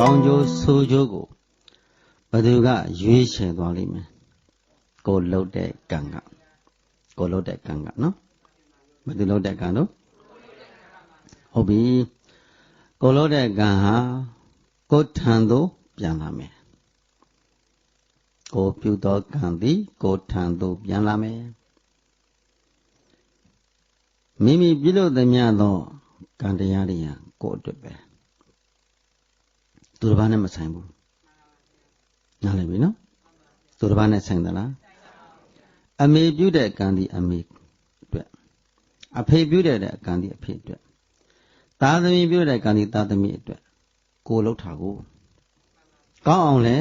ကောင်းကျိုးဆိုးကျိုးကိုဘယ်သူကရွေးချယ်သွားလိမ့်မယ်ကိုလှုပ်တဲ့ကံကနော်ဘယ်သူလှုပ်တဲ့ကံတော့ဟုတ်ပြီကိုလှုပ်တဲ့ကံဟာကိုထံသို့ပြန်လာမယ်ကိုပြုသောကံသည်ကိုထံသို့ပြန်လာမယ်မိမိပြုလုပ်သမျှသောကံတရားတွေဟာကိုအတွက်ပဲသူတစ်ပါးနဲ့မဆိုင်ဘူးနားလည်ပြီနော်သူတစ်ပါးနဲ့ဆိုင်သလားအမေပြုတဲ့ကံဒီအမေအတွက်အဖေပြုတဲ့ကံဒီအဖေအတွက်သားသမီးပြုတဲ့ကံဒီသားသမီးအတွက်ကိုလှုပ်တာကိုကောင်းအောင်လဲ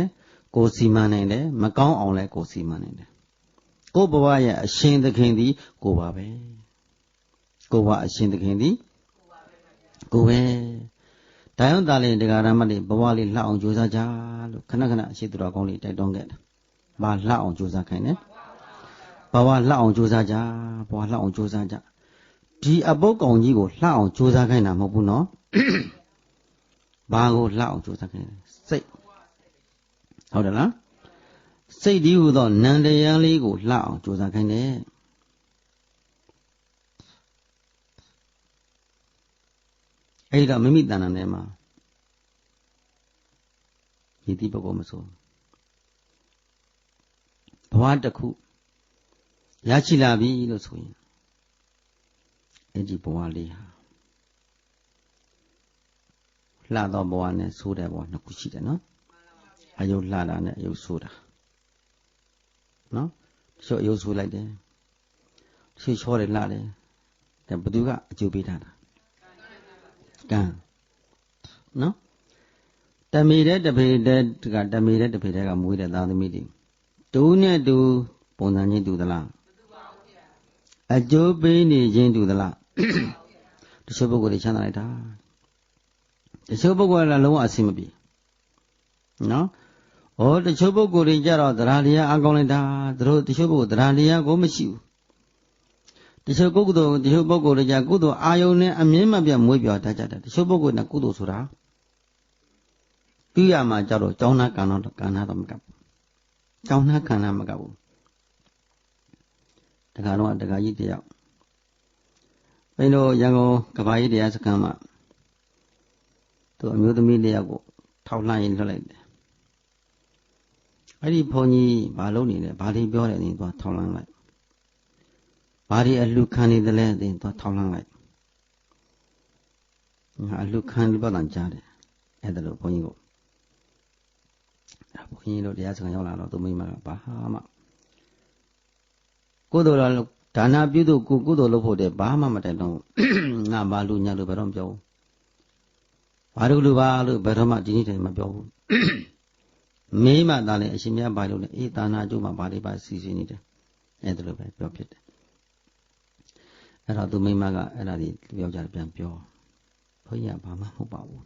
ကိုစီမံနိုင်တယ်မကောင်းအောင်လဲကိုစီမံနိုင်တယ်ကိုဘဝရဲ့အရှင်သခင်သည်ကိုပါပဲကိုဘဝအရှင်သခင်သည်ကိုပဲဒါကြောင့်ဒါလေးတရားဓမ္မတွေဘဝလေးလှအောင်ကြိုးစားကြလို့ခဏခဏအရှိသူတော်ကောင်းလေးတိုက်တွန်းခဲ့တယ်။ဘာလှအောင်ကြိုးစားခိုင်းလဲ။ဘဝလှအောင်ကြိုးစားကြဘဝလှအောင်ကြိုးစားကြဒီအပုပ်ကောင်ကြီးကိုလှအောင်ကြိုးစားခိုင်းတာမဟုတ်ဘူးနော်။ဘာကိုလှအောင်ကြိုးစားခိုင်းလဲစိတ်ဟုတ်တယ်လား။စိတ်ဒီဟူသောနံတရားလေးကိုလှအောင်ကြိုးစားခိုင်းတယ်။အဲ့တော့မိမိတဏ္ဍာထဲမှာဒီတိပုဂ္ဂိုလ်မဆိုဘဝတစ်ခုရရှိလာပြီလို့ဆိုရင်အဲ့ဒီဘဝလေးဟာလှသောဘဝနဲ့ဆိုးတဲ့ဘဝနှစ်ခုရှိတယ်နော်အယုတ်လှတာနဲ့အယုတ်ဆိုးတာနော်တချို့အယုတ်ဆိုးလိုက်တယ်တချို့ချောတယ်လှတယ်ဒါဘယ်သူကအကျိုးပေးထားတာကံနော်တမေတဲ့တဖေတဲ့ကတမေတဲ့တဖေတဲ့ကမွေးတဲ့သားသမီးတွေတူနဲ့တူပုံစံချင်းတူသလားအကျိုးပေးနေခြင်းတူသလားတချို့ပုဂ္ဂိုလ်တွေချမ်းသာလိုက်တာတချို့ပုဂ္ဂိုလ်ကလုံးဝအဆင်မပြေနော်ဩတချို့ပုဂ္ဂိုလ်တွေကြတော့သရတရားအကောင်းလိုက်တာတို့တချို့ပုဂ္ဂိုလ်သရတရားကိုမရှိဘူးတချို့ပုဂ္ဂိုလ်တွေကြကုသိုလ်အာယုန်နဲ့အမြင့်မပြတ်မွေးပြောတတ်ကြတယ်တချို့ပုဂ္ဂိုလ်ကကုသိုလ်ဆိုတာပြုရမှာကြတော့ကျောင်းသားကံတော့မကပ်ဘူးကျောင်းသားကံတော့မကပ်ဘူးတခါတော့တခါကြီးတယောက်ဘယ်လိုရန်ကုန်ကဘာကြီးတရားစခန်းမှာသူအမျိုးသမီးတယောက်ကိုထောက်လှမ်းရင်လွှတ်လိုက်တယ်အဲ့ဒီဘုန်းကြီးဘာလုပ်နေလဲဘာတွေပြောတယ်နေသွားထောက်လှမ်းလိုက်ဘာတွေအလှခံနေတယ်လဲသိသွားထောက်လှမ်းလိုက်ငါအလှခံပြီးတော့ကြားတယ်အဲ့ဒါလို့ဘုန်းကြီးကိုဘုန်းကြီးတို့တရားစခန်းရောက်လာတော့သူမိမကဘာမှကုသိုလ်တော်ဒါနပြုသူကုသိုလ်လုပ်ဖို့တဲ့ဘာမှမတိုက်တော့ငါဘာလူညာလို့ဘယ်တော့မပြောဘူးဘာလို့လူပါလို့ဘယ်တော့မှဒီနေ့တည်းမပြောဘူးမေးမှသာလေအရှင်မြတ်ဘာလို့လဲအေးဒါနာကျိုးမှာဘာလေးပါစီစီနေတယ်အဲ့ဒါလိုပဲပြောဖြစ်တယ်အဲ့တော့သူမိမကအဲ့ဒါဒီပြောကြတယ်ပြန်ပြောဘုန်းကြီးကဘာမှမဟုတ်ပါဘူး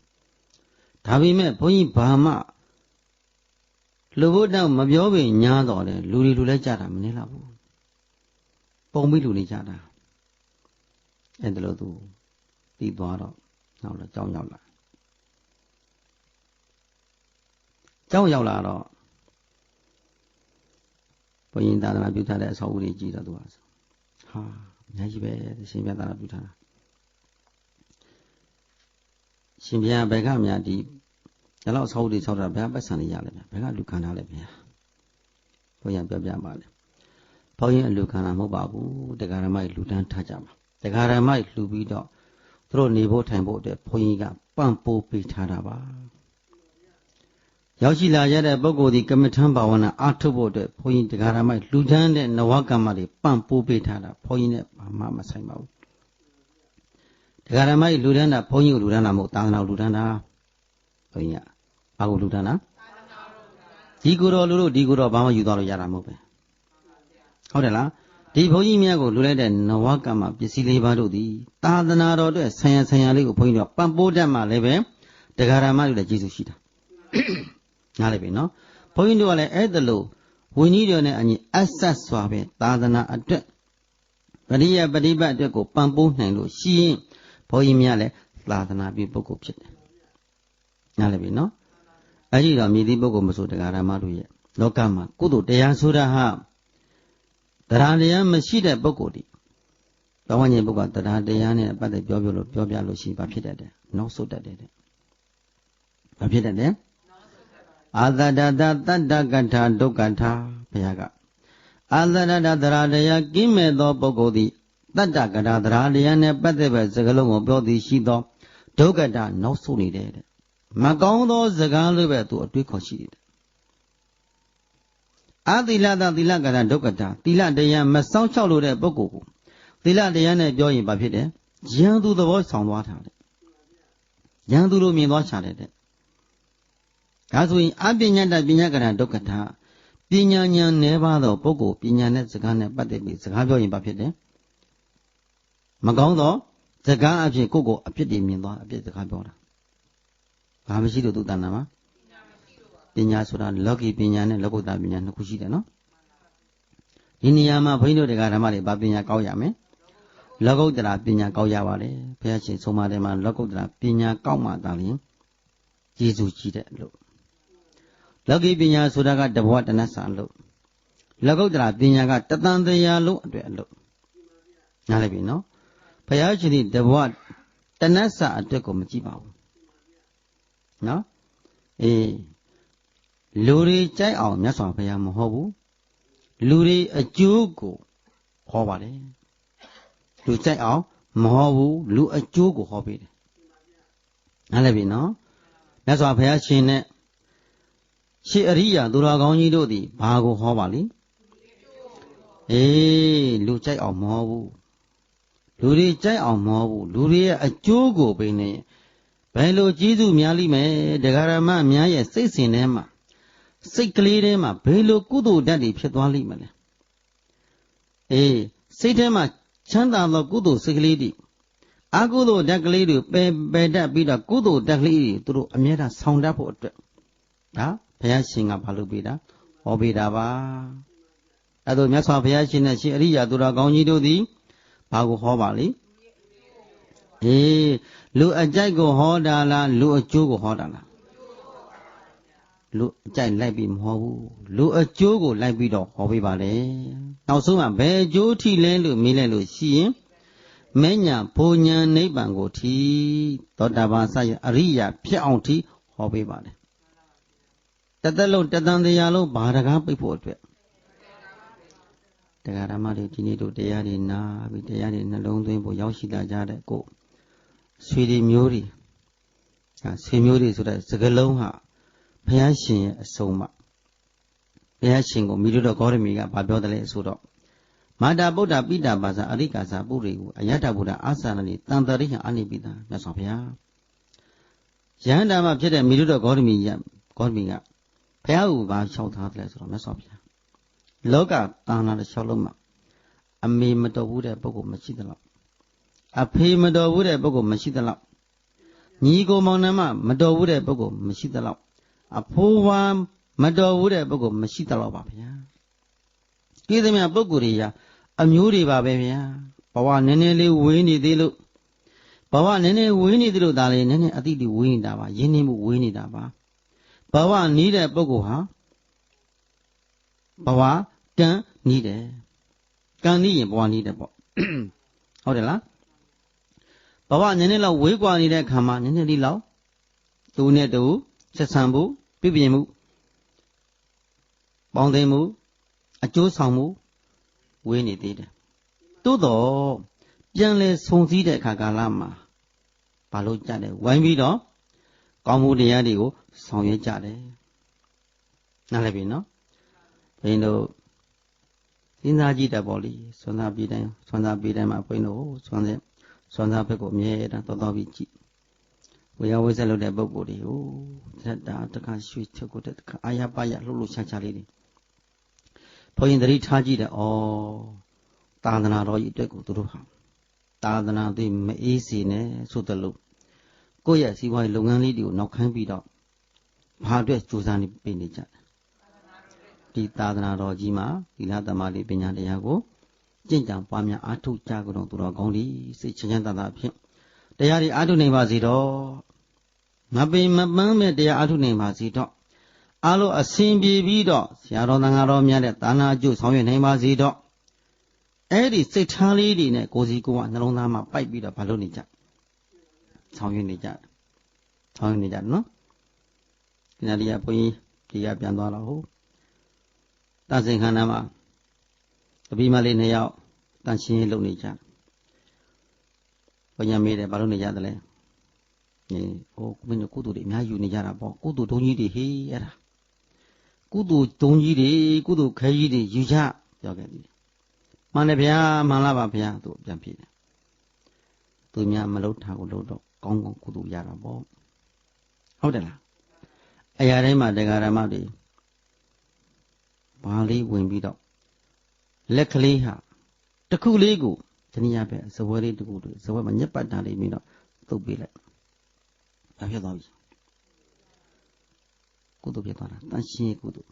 ဒါပေမဲ့ဘုန်းကြီးဘာမှလူဘုဒ္ဓမပြောပင်ညားတော်တယ်လူတွေလူလဲကြတာမနေလားဘူးပုံပြီးလူနေကြတာအဲ့ဒါလို့သူတီးသွားတော့နောက်တော့ကြောင်းရောက်လာတော့ဘုန်းကြီးသာသနာပြုထားတဲ့အဆောက်အဦတွေကြည့်တော့သူဟာအများကြီးပဲရှင်ပြသာသနာပြုထားတာရှင်ပြဘယ်ကများဒီလောက်ဆောက်တွေဆောက်တာဘယ်ကပတ်စံနေရလဲဗျဘယ်ကလူခံထားလဲဗျဘုရားပြောပြပါလေဘုန်းကြီးအလူခံတာမဟုတ်ပါဘူးတရားဓမ္မကြီးလူတန်းထားကြပါတရားဓမ္မကြီးလှူပြီးတော့သူတို့နေဖို့ထိုင်ဖို့အတွက်ဘုန်းကြီးကပံ့ပိုးပေးထားတာပါရောက်ရှိလာရတဲ့ပုဂ္ဂိုလ်ဒီကမ္မထံဘာဝနာအားထုတ်ဖို့အတွက်ဘုန်းကြီးတရားဓမ္မကြီးလူတန်းတဲ့နဝကမ္မတွေပံ့ပိုးပေးထားတာဘုန်းကြီးနဲ့ဘာမှမဆိုင်ပါဘူးတရားဓမ္မကြီးလူတန်းတာဘုန်းကြီးကိုလူတန်းတာမဟုတ်သာသနာလူတန်းတာဘုန်းကြီးကဘာကိုလူတန်းတာဒီကိုယ်တော်လူတို့ဒီကိုယ်တော်ဘာမှယူသွားလို့ရတာမဟုတ်ပဲဟုတ်တယ်လားဒီဘုန်းကြီးများကိုလူလိုက်တဲ့နဝကမ္မပစ္စည်းလေးပါးတို့သည်သာသနာတော်အတွက်ဆံရလေးကိုဘုန်းကြီးတို့ပံ့ပိုးတတ်မှလည်းပဲတရားဓမ္မတွေလည်းကျေးဇူးရှိတာနားလည်ပြီနော်ဘုန်းကြီးတို့ကလည်းအဲ့ဒါလို့ဝိနည်းတော်နဲ့အညီအဆက်စွာပဲသာသနာအတွက်ပရိယပฏิပတ်အတွက်ကိုပံ့ပိုးနိုင်လို့ရှိရင်ဘုန်းကြီးများလည်းသာသနာပြုပုဂ္ဂိုလ်ဖြစ်တယ်နားလည်ပြီနော် အဲ့ဒီတော့မြည်သည့်ပုဂ္ဂိုလ်မဆိုတရားဓမ္မတို့ရဲ့လောကမှာကုသိုလ်တရားဆိုတာဟာတရားတရားမရှိတဲ့ပုဂ္ဂိုလ်ဒီဘဝဉာဏ်ပုဂ္ဂိုလ်တရားတရားနဲ့ပတ်သက်ပြောပြလို့ရှိဘာဖြစ်တတ်တယ်နောက်ဆုတ်တတ်တယ်ဘာဖြစ်တတ်တယ်အာသတ္တတတတ္တကထာဒုက္ကထာဘုရားကအာသတ္တတတရားတရားကိမဲ့သောပုဂ္ဂိုလ်သည်တတ္တကထာတရားတရားနဲ့ပတ်သက်ပဲစကားလုံးကိုပြောသည်ရှိသောဒုက္ကထာနောက်ဆုတ်နေတယ်တဲ့မကောင်းသောစကားလိုပဲသူအတွေးခေါ်ရှိတယ်အာသီလသီလကထာဒုက္ကထာသီလတရားမစောင့်ရှောက်လို့တဲ့ပုဂ္ဂိုလ်ကိုသီလတရားနဲ့ပြောရင်ဘာဖြစ်တယ်ယံသူသဘောဆောင်သွားတာတဲ့ယံသူလိုမြင်သွားချတယ်တဲ့ဒါဆိုရင်အပညာတပညာကထာဒုက္ကထာပညာဉာဏ်နည်းပါသောပုဂ္ဂိုလ်ပညာနဲ့စကားနဲ့ပတ်သက်ပြီးစကားပြောရင်ဘာဖြစ်တယ်မကောင်းသောစကားအဖြစ်ကိုယ့်ကိုအပြစ်တွေမြင်သွားအပြစ်စကားပြောတာဘာမရှိလို့သူတဏ္ဍာမှာပညာဆိုတာလောကီပညာနဲ့လောကုတ္တပညာနှစ်ခုရှိတယ်နော်ဒီနေရာမှာဘုန်းကြီးတို့တရားဓမ္မတွေဗာပညာကောက်ရမယ်လောကုတ္တရာပညာကောက်ရပါတယ်ဘုရားရှင်ဆုံးမတယ်မှာလောကုတ္တရာပညာကောက်မှသာလျှင်ကျေးဇူးကြီးတဲ့လို့လောကီပညာဆိုတာကတဘဝတဏ္ဍစာလို့လောကုတ္တရာပညာကတသံတရားလုံးအတွက်အလို့နားလည်ပြီနော်ဘုရားရှင်ဒီတဘဝတဏ္ဍစာအတွက်ကိုမကြည့်ပါဘူးနော်လူတွေကြိုက်အောင်မြတ်စွာဘုရားမဟုတ်ဘူးလူတွေအကျိုးကိုဟောပါတယ်လူကြိုက်အောင်မဟုတ်ဘူးလူအကျိုးကိုဟောပေးတယ်နားလည်ပြီနော်မြတ်စွာဘုရားရှင်နဲ့ရှေးအရိယာသူတော်ကောင်းကြီးတို့သည်ဘာကိုဟောပါလိလူကြိုက်အောင်မဟုတ်ဘူးလူတွေကြိုက်အောင်မဟုတ်ဘူးလူတွေရဲ့အကျိုးကိုပေးနေဘယ်လိုကျေးဇူးများလိမ့်မယ်တရားဓမ္မများရဲ့စိတ်စဉ်ထဲမှာစိတ်ကလေးထဲမှာဘယ်လိုကုသိုလ်ဓာတ်တွေဖြစ်သွားလိမ့်မလဲစိတ်ထဲမှာချမ်းသာသောကုသိုလ်စိတ်ကလေးတွေအကုသိုလ်ဓာတ်ကလေးတွေပယ်တတ်ပြီးတော့ကုသိုလ်ဓာတ်ကလေးတွေသူတို့အမြဲတမ်းဆောင်တတ်ဖို့အတွက်ဒါဘုရားရှင်ကဘာလို့ပေးတာဟောပေးတာပါအဲ့တော့မြတ်စွာဘုရားရှင်နဲ့ရှင်အရိယာသူတော်ကောင်းကြီးတို့သည်ဘာကိုဟောပါလိလူအကြိုက်ကိုဟောတာလားလူအကျိုးကိုဟောတာလားလူအကြိုက်လိုက်ပြီးမဟောဘူးလူအကျိုးကိုလိုက်ပြီးတော့ဟောပေးပါလေနောက်ဆုံးမှာဘယ်အကျိုးထိလဲလို့မေးလိုက်လို့ရှိရင်မဉ္ဇဉ်ဘုံဉဏ်နိဗ္ဗာန်ကိုထီသောတာပန်စရအရိယာဖြစ်အောင်ထီဟောပေးပါလေတသက်လုံးတသံတရားလုံးဘာတကားပိတ်ဖို့အတွက်တရားဓမ္မတွေဒီနေ့တို့တရားတွေနာပြီးတရားတွေနှလုံးသွင်းဖို့ရောက်ရှိလာကြတဲ့ကိုဆွေတွေမျိုးတွေဆွေမျိုးတွေဆိုတဲ့စကားလုံးဟာဘုရားရှင်ရဲ့အဆုံးအမဘုရားရှင်ကိုမိတို့တော်ဂေါရမီကဗာပြောတယ်လေဆိုတော့မာတာဗုဒ္ဓပိတာပါဇာအရိကာဇာပုရိကိုအယတ္တဗုဒ္ဓအာသနာနေတန်တရိဟံအနိပိတာမြတ်စွာဘုရားယဟန္တာမှာဖြစ်တဲ့မိတို့တော်ဂေါရမီကဘုရားကိုဗာလျှောက်ထားတယ်ဆိုတော့မြတ်စွာဘုရားလောကတာနာတစ်လျှောက်လုံးမှာအမေမတော်ဘူးတဲ့ပုဂ္ဂိုလ်မရှိသလောက်အဖေမတော်ဘူးတဲ့ပုဂ္ဂိုလ်မရှိသလောက်ညီကိုမောင်နှမမတော်ဘူးတဲ့ပုဂ္ဂိုလ်မရှိသလောက်အဖိုးဝါမတော်ဘူးတဲ့ပုဂ္ဂိုလ်မရှိသလောက်ပါဗျာဒီသမျှပုဂ္ဂိုလ်တွေရာအမျိုးတွေပါပဲဗျာဘဝနည်းနည်းလေးဝေးနေသေးလို့ဘဝနည်းနည်းဝေးနေသေးလို့ဒါလေးနည်းနည်းအတိတ်ဝေးနေတာပါယဉ်နေမှုဝေးနေတာပါဘဝနီးတဲ့ပုဂ္ဂိုလ်ဟာဘဝကံနီးတယ်ကံနီးရင်ဘဝနီးတယ်ပေါ့ဟုတ်တယ်လားဘဝနည်းနည်းလောက်ဝေးကွာနေတဲ့ခါမှာနည်းနည်းလေးလောက်သူနဲ့တူဆက်ဆံမှုပြည့်ပြည့်မှုပေါင်းသိမှုအကျိုးဆောင်မှုဝေးနေသေးတယ်သို့တော့ပြန်လဲဆုံစည်းတဲ့အခါကာလမှာဘာလို့ကြတယ်ဝိုင်းပြီးတော့ကောင်းမှုတရားတွေကိုဆောင်ရွက်ကြတယ်နားလည်ပြီနော်ဘုရင်တို့စဉ်းစားကြည့်တယ်ပေါ့လေဆွမ်းသာပြည်တိုင်းမှာဘုရင်တို့ဆွမ်းသာဘက်ကိုအမြဲတမ်းတော်ပြီးကြည့်ဝေယဝိဇ္ဇလုပ်တဲ့ပုဂ္ဂိုလ်တွေကိုသက်တာတခါရွှေချက်ကိုတခါအာရပါရလှုပ်ရှားချလေးတွေဘုရင်သတိထားကြည့်တယ်ဩသာသနာတော်ကြီးအတွက်ကိုသူတို့ဟာသာသနာသိမအေးစေနဲ့ဆိုတယ်လို့ကိုယ့်ရဲ့စီးပွားရေးလုပ်ငန်းလေးတွေကိုနောက်ခိုင်းပြီးတော့ဘာအတွက်ကြိုးစားနေပေးနေကြတယ်ဒီသာသနာတော်ကြီးမှာသီလသမာဓိပညာတရားကိုကျင့်ကြံပွားများအားထုတ်ကြကြတော့သူတော်ကောင်းသည်စိတ်ချမ်းသာဖြင့်တရားတွေအားထုတ်နိုင်ပါစေတော့မပင်မပန်းမဲ့တရားအားထုတ်နိုင်ပါစေတော့ အားလုံးအစဉ်ပြေပြီးတော့ဆရာတော်သံဃာတော်များတဲ့သာနာအကျိုးဆောင်ရွက်နိုင်ပါစေတော့အဲ့ဒီစိတ်ထားလေးတွေနဲ့ကိုယ်စီကိုယ်ကနှလုံးသားမှာပိုက်ပြီးတော့ဘာလို့နေကြဆောင်ရွက်နေကြနော်ဒီနေ့ကဘုန်းကြီးတရားပြန်သွားတော့ဟုတ်တသင်္ခန္ဓာမှာတပီမလေး2ယောက်တန်ရှင်းလုပ်နေကြဘုညာမေးတယ်ဘာလို့နေကြသလဲဟိုမင်းတို့ကုသိုလ်တွေအများယူနေကြတာပေါ့ကုသိုလ်ဒုံကြီးတွေဟေးအဲ့ဒါကုသိုလ်ဒုံကြီးတွေကုသိုလ်ခဲကြီးတွေယူကြပြောခဲ့တယ်မှန်တယ်ဗျာမှန်လားပါဗျာသူပြန်ဖြေတယ်သူများမလုပ်ထားကိုလုပ်တော့ကောင်းကောင်းကုသိုလ်ရတာပေါ့ဟုတ်တယ်လားအရာတိုင်းမှာတရားဓမ္မတွေဘာလေးဝင်ပြီးတော့လက်ကလေးဟာတစ်ခုလေးကိုတနည်းအားဖြင့်ဇဝဲလေးတစ်ခုတည်းဇဝဲမှာညက်ပတ်တာလေးပြီးတော့သုတ်ပေးလိုက်ဘာဖြစ်သွားပြီကုသိုလ်ဖြစ်သွားတာတန်ရှင်းကုသိုလ်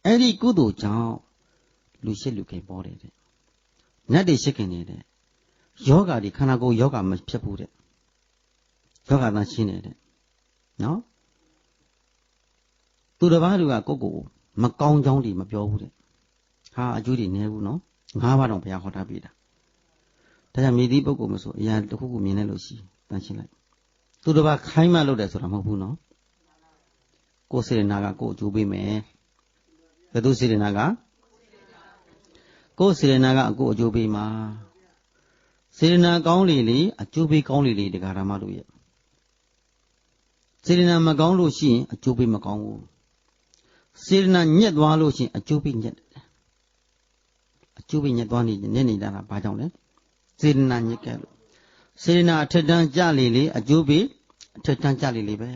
အဲ့ဒီကုသိုလ်ကြောင့်လူရှိလူခင်ပေါ်တယ်တဲ့နတ်တွေရှိခင်နေတဲ့ယောဂါဒီခန္ဓာကိုယ်ယောဂါမဖြစ်ဘူးတဲ့ယောဂါတန်ရှင်းနေတဲ့နော်သူတစ်ပါးလူကကိုယ့်ကိုယ်မကောင်းကြောင်းတွေမပြောဘူးတဲ့ဟာအကျိုးတွေနည်းဘူးနော်၅ပါးတော့ဘုရားဟောထားပြတာဒါကြောင့်မြေသီးပုဂ္ဂိုလ်မဆိုအရာတစ်ခုခုမြင်လိုက်လို့ရှိတန်ရှင်းလိုက်သူတစ်ပါးခိုင်းမှလုပ်တယ်ဆိုတာမဟုတ်ဘူးနော်ကိုယ်စေတနာကကိုယ်အကျိုးပေးမယ်ဘယ်သူစေတနာကကိုယ်စေတနာကကိုယ်အကျိုးပေးမှာစေတနာကောင်းလေလေအကျိုးပေးကောင်းလေလေတရားဓမ္မတို့ရဲ့စေတနာမကောင်းလို့ရှိရင်အကျိုးပေးမကောင်းဘူးစေတနာညက်သွားလို့ရှိရင်အကျိုးပေးညက်တယ်အကျိုးပေးညက်သွားနေနေတာဘာကြောင့်လဲစေတနာညက်ကဲလို့စေတနာအထက်တန်းကြလေလေအကျိုးပေးအထက်တန်းကြလေလေပဲ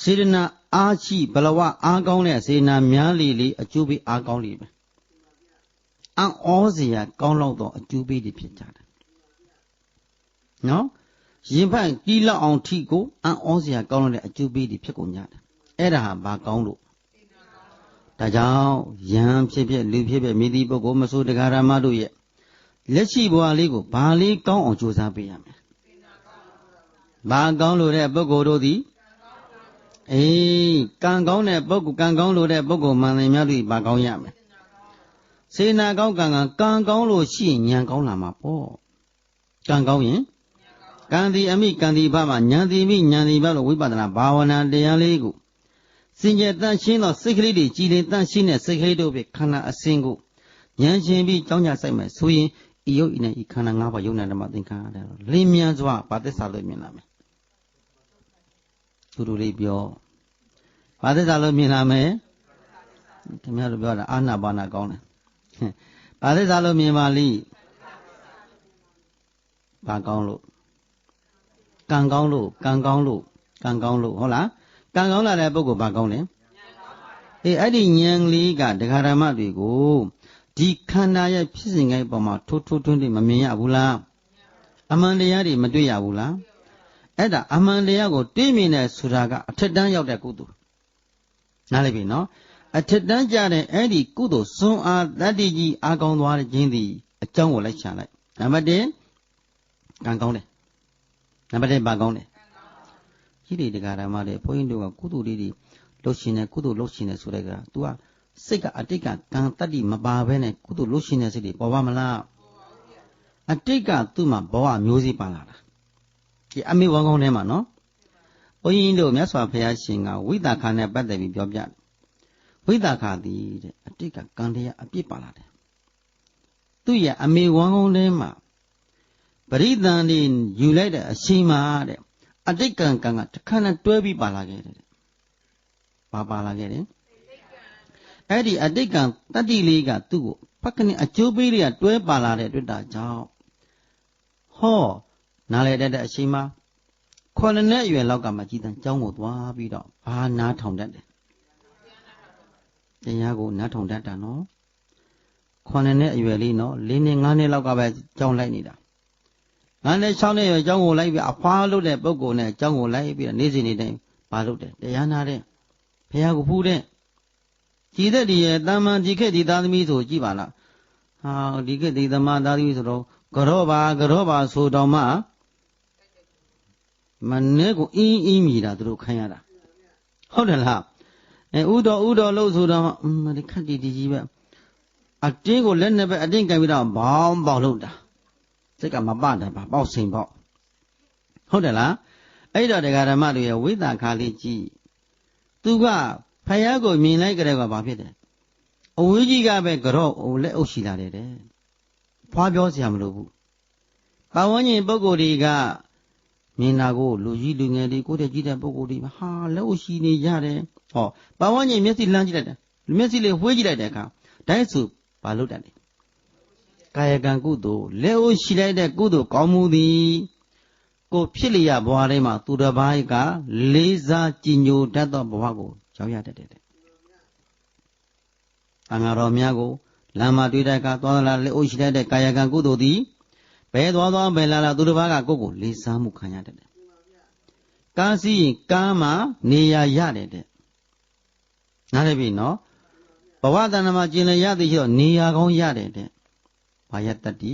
စေတနာအားရှိဘလဝအားကောင်းတဲ့စေတနာများလေလေအကျိုးပေးအားကောင်းလေပဲအံ့ဩစရာကောင်းတော့အကျိုးပေးတွေဖြစ်ကြတယ်နော်ရင်ဖတ်ကြီးလောက်အောင်ထိကိုအံ့ဩစရာကောင်းတဲ့အကျိုးပေးတွေဖြစ်ကုန်ကြတယ်အဲ့ဒါဟာဘာကောင်းလို့ဒါကြောင့်ယံဖြစ်ဖြစ်လူဖြစ်ဖြစ်မိသည့်ပုဂ္ဂိုလ်မဆိုတရားဓမ္မတို့ရဲ့လက်ရှိဘဝလေးကိုဘာလေးကောင်းအောင်ကြိုးစားပေးရမယ်ဘာကောင်းလို့တဲ့ပုဂ္ဂိုလ်တို့သည်ကံကောင်းတဲ့ပုဂ္ဂိုလ်ကံကောင်းလို့တဲ့ပုဂ္ဂိုလ်မှန်တယ်များတို့ဘာကောင်းရမယ်စေနာကောင်းကံကောင်းလို့ရှိရင်ဉာဏ်ကောင်းလာမှာပေါ့ကံကောင်းရင်ကံဒီအမိကံဒီဘမှာဉာဏ်ဒီမိဉာဏ်ဒီဘလို့ဝိပဿနာဘာဝနာတရားလေးကိုစင်ကြယ်တန့်ရှင်းသောစိတ်ကလေးတွေကြည်လင်တန့်ရှင်းတဲ့စိတ်ကလေးတို့ပဲခန္ဓာအစဉ်ကိုဉာဏ်ရှင်ပြီးကြောင်းကြဆိုင်မယ်ဆိုရင်ဤယုတ်ဤနဲ့ဤခန္ဓာ၅ပါးယုံနာဓမ္မသင်္ခါရတဲ့လင်းမြန်စွာဘာသစ္စာလို့မြင်လာမယ်သူတို့လေးပြောဘာသစ္စာလို့မြင်လာမယ်ခင်ဗျားတို့ပြောတာအာနာပါနာကောင်းတယ်ဘာသစ္စာလို့မြင်ပါလိဘာကောင်းလို့ကံကောင်းလို့ဟုတ်လားကံကောင်းလာတဲ့ပုဂ္ဂိုလ်ဘာကောင်းလဲအဲ့ဒီဉာဏ်လေးကတရားဓမ္မတွေကိုဒီခန္ဓာရဲ့ဖြစ်စဉ်ကိန်းပေါ်မှာထိုးထွင်းမမြင်ရဘူးလားအမှန်တရားတွေမတွေ့ရဘူးလားအဲ့ဒါအမှန်တရားကိုတွေ့မြင်တဲ့ဆိုတာကအထက်တန်းရောက်တဲ့ကုသိုလ်နားလည်ပြီနော်အထက်တန်းကြတဲ့အဲ့ဒီကုသိုလ်စွမ်းအားတတ္တိကြီးအားကောင်းသွားခြင်းသည်အကြောင်းကိုလိုက်ချလိုက်နံပါတ်1ကံကောင်းတယ်နံပါတ်2ဘာကောင်းတယ်ကြီးတွေတရားဓမ္မတွေဘုန်းကြီးတို့ကကုသိုလ်လေးတွေလှုပ်ရှင်တယ်ကုသိုလ်လှုပ်ရှင်တယ်ဆိုတဲ့က तू ကစိတ်ကအတိတ်ကကံတတ္တိမပါဘဲနဲ့ကုသိုလ်လှုပ်ရှင်တဲ့စိတ်တွေပေါ်ပါမလားအတိတ်ကသူ့မှာဘဝမျိုးစေ့ပါလာတာဒီအမေဝကောင်းထဲမှာနော်ဘုန်းကြီးတို့မြတ်စွာဘုရားရှင်ကဝိသခာနဲ့ပတ်သက်ပြီးပြောပြတယ်ဝိသခာသည်တဲ့အတိတ်ကကံတရားအပြစ်ပါလာတယ်သူ့ရဲ့အမေဝကောင်းထဲမှာပရိသန်တွေယူလိုက်တဲ့အချိန်မှာတဲ့အတိတ်ကံကတခါနဲ့တွဲပြီးပါလာခဲ့တယ်ဘာပါလာခဲ့တယ်အဲ့ဒီအတိတ်ကံတတ္တိလေးကသူ့ကိုဖက်ကနေအကျိုးပေးလေးကတွဲပါလာတဲ့အတွက်ဒါကြောင့်ဟောနားလေတဲ့အချိန်မှာ9နှစ်အရွယ်လောက်ကမှကြီးတန်းကျောင်းကိုသွားပြီးတော့ဘာနားထောင်တတ်တယ်တရားကိုနားထောင်တတ်တာနော်9နှစ်အရွယ်လေးနော်4နှစ်5နှစ်လောက်ကပဲကျောင်းလိုက်နေတာ9နှစ်6နှစ်အရွယ်ကျောင်းကိုလိုက်ပြီးအဖွားလုပ်တဲ့ပုဂ္ဂိုလ်နဲ့ကျောင်းကိုလိုက်ပြီးနေ့စဉ်နေ့တိုင်းဘာလုပ်တယ်တရားနာတဲ့ဘုရားကိုဖူးတဲ့ကြည်တဲ့ဒီရဲ့တာမန်ဒီခေတ်ဒီသားသမီးဆိုကြည်ပါလားဟာဒီခေတ်ဒီသမားသားသမီးဆိုတော့ကြော့ပါဆိုတော့မှမနေ့ကိုအင်းမြည်တာသူတို့ခံရတာဟုတ်တယ်လား ဥတော်လို့ဆိုတော့ဒီခက်တီဒီကြီးပဲအတင်းကိုလက်နဲ့ပဲအတင်းကင်ပြီးတော့ဘောင်းပေါက်လို့တာစိတ်ကမပတာပါပေါက်စိန်ပေါက်ဟုတ်တယ်လားအဲ့တော့တရားဓမ္မတွေရဲ့ဝိသခါလေးကြည့်သူကဖယားကိုမြင်လိုက်ကြတဲ့ကဘာဖြစ်တယ်အဝေးကြီးကပဲကြော့လက်အုပ်ရှိလာတယ်တဲ့ဖွားပြောစရာမလိုဘူးပတ်ဝန်းကျင်ပုဂ္ဂိုလ်တွေကမြင်တာကိုလူကြီးလူငယ်တွေကိုယ်တည်းကြည့်တဲ့ပုဂ္ဂိုလ်တွေဟာလက်အုပ်ရှိနေကြတယ်ဟောပတ်ဝန်းကျင်မျက်စိလှမ်းကြည့်လိုက်တယ်မျက်စိလေးဝှေးကြည့်လိုက်တဲ့အခါတိုင်းစုဘာလို့တတ်လဲကာယကံကုသိုလ်လက်အုပ်ရှိလိုက်တဲ့ကုသိုလ်ကောင်းမှုသည်ကိုဖြစ်လျက်ဘဝတိုင်းမှာသူတစ်ပါးကလေးစားကြည်ညိုတတ်သောဘဝကိုရောက်ရတတ်တယ်အငါတော်များကိုလမ်းမှာတွေ့တဲ့အခါသွားလာလက်အုပ်ရှိလိုက်တဲ့ကာယကံကုသိုလ်သည်ဘယ်သွားဘယ်လာသူတစ်ပါးကကိုယ့်ကိုလေးစားမှုခံရတတ်တယ်ကားစီးရင်ကားမှာနေရာရတယ်တဲ့နားလည်ပြီနော်ဘဝတဏ္ဍမှာကျင်လည်ရသည်ရှိတော့နေရာကောင်းရတယ်တဲ့ဘာယတတ္တိ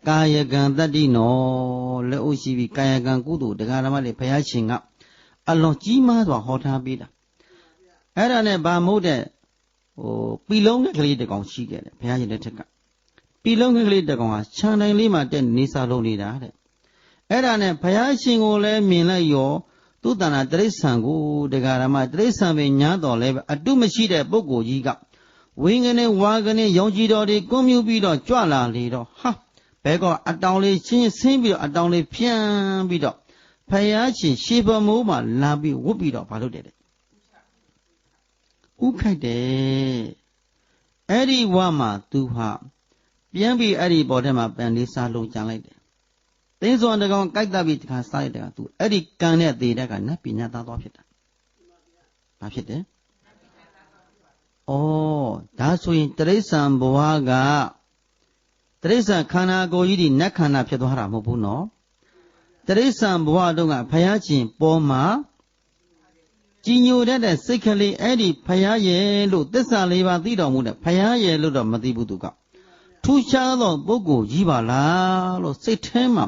ကာယကံတတ္တိနော်လက်အုပ်ရှိပြီးကာယကံကုသိုလ်တရားဓမ္မတွေဘုရားရှင်ကအလွန်ကြီးမားစွာဟောထားပေးတာအဲ့ဒါနဲ့ဗာမို့တဲ့ပီလုံးကလေးတကောင်ရှိခဲ့တယ်ဘုရားရှင်လက်ထက်ကပီလုံးကလေးတကောင်ဟာခြံတိုင်းလေးမှာတက်နေစာလုံးနေတာတဲ့အဲ့ဒါနဲ့ဘုရားရှင်ကိုလည်းမြင်လိုက်ရောသူတဏ္ဍတိရစ္ဆာန်ကိုတရားဓမ္မတိရစ္ဆာန်ပဲညားတော်လဲအတုမရှိတဲ့ပုဂ္ဂိုလ်ကြီးကဝိင္ကနေဝါကနေရောင်ကြည်တော်တွေကွန်မြူပြီးတော့ကြွလာလေတော့ဟာဘဲကအတောင်လေးချင်းဆင်းပြီးတော့အတောင်လေးဖြန်းပြီးတော့ဖယားရှင်ရှေးပမိုးမှာလာပြီးဝတ်ပြီးတော့ဘာလုပ်တယ်ဥခိုက်တယ်အဲ့ဒီဝါမှာသူဟာပြန်ပြီးအဲ့ဒီပေါ်ထဲမှာပန်လေးစားလုံးကြံလိုက်တယ်သင်းစောတကောင်ကြိုက်တတ်ပြီးတခါစားလိုက်တယ်ကသူအဲ့ဒီကံနဲ့သေးတဲ့ကနတ်ပညာသားသွားဖြစ်တာဘာဖြစ်တယ်ဩဒါဆိုရင်တိရစ္ဆာန်ဘဝကတိရစ္ဆာန်ခန္ဓာကိုယ်ကြီးဒီနတ်ခန္ဓာဖြစ်သွားတာမဟုတ်ဘူးနော်တိရစ္ဆာန်ဘဝတုန်းကဘုရားရှင်ပေါ်မှာကြည်ညိုတတ်တဲ့စိတ်ကလေးအဲ့ဒီဘုရားရဲ့လို့သစ္စာလေးပါးသိတော်မူတဲ့ဘုရားရဲ့လို့တော့မသိဘူးသူကထူးခြားသောပုဂ္ဂိုလ်ကြီးပါလားလို့စိတ်ထဲမှာ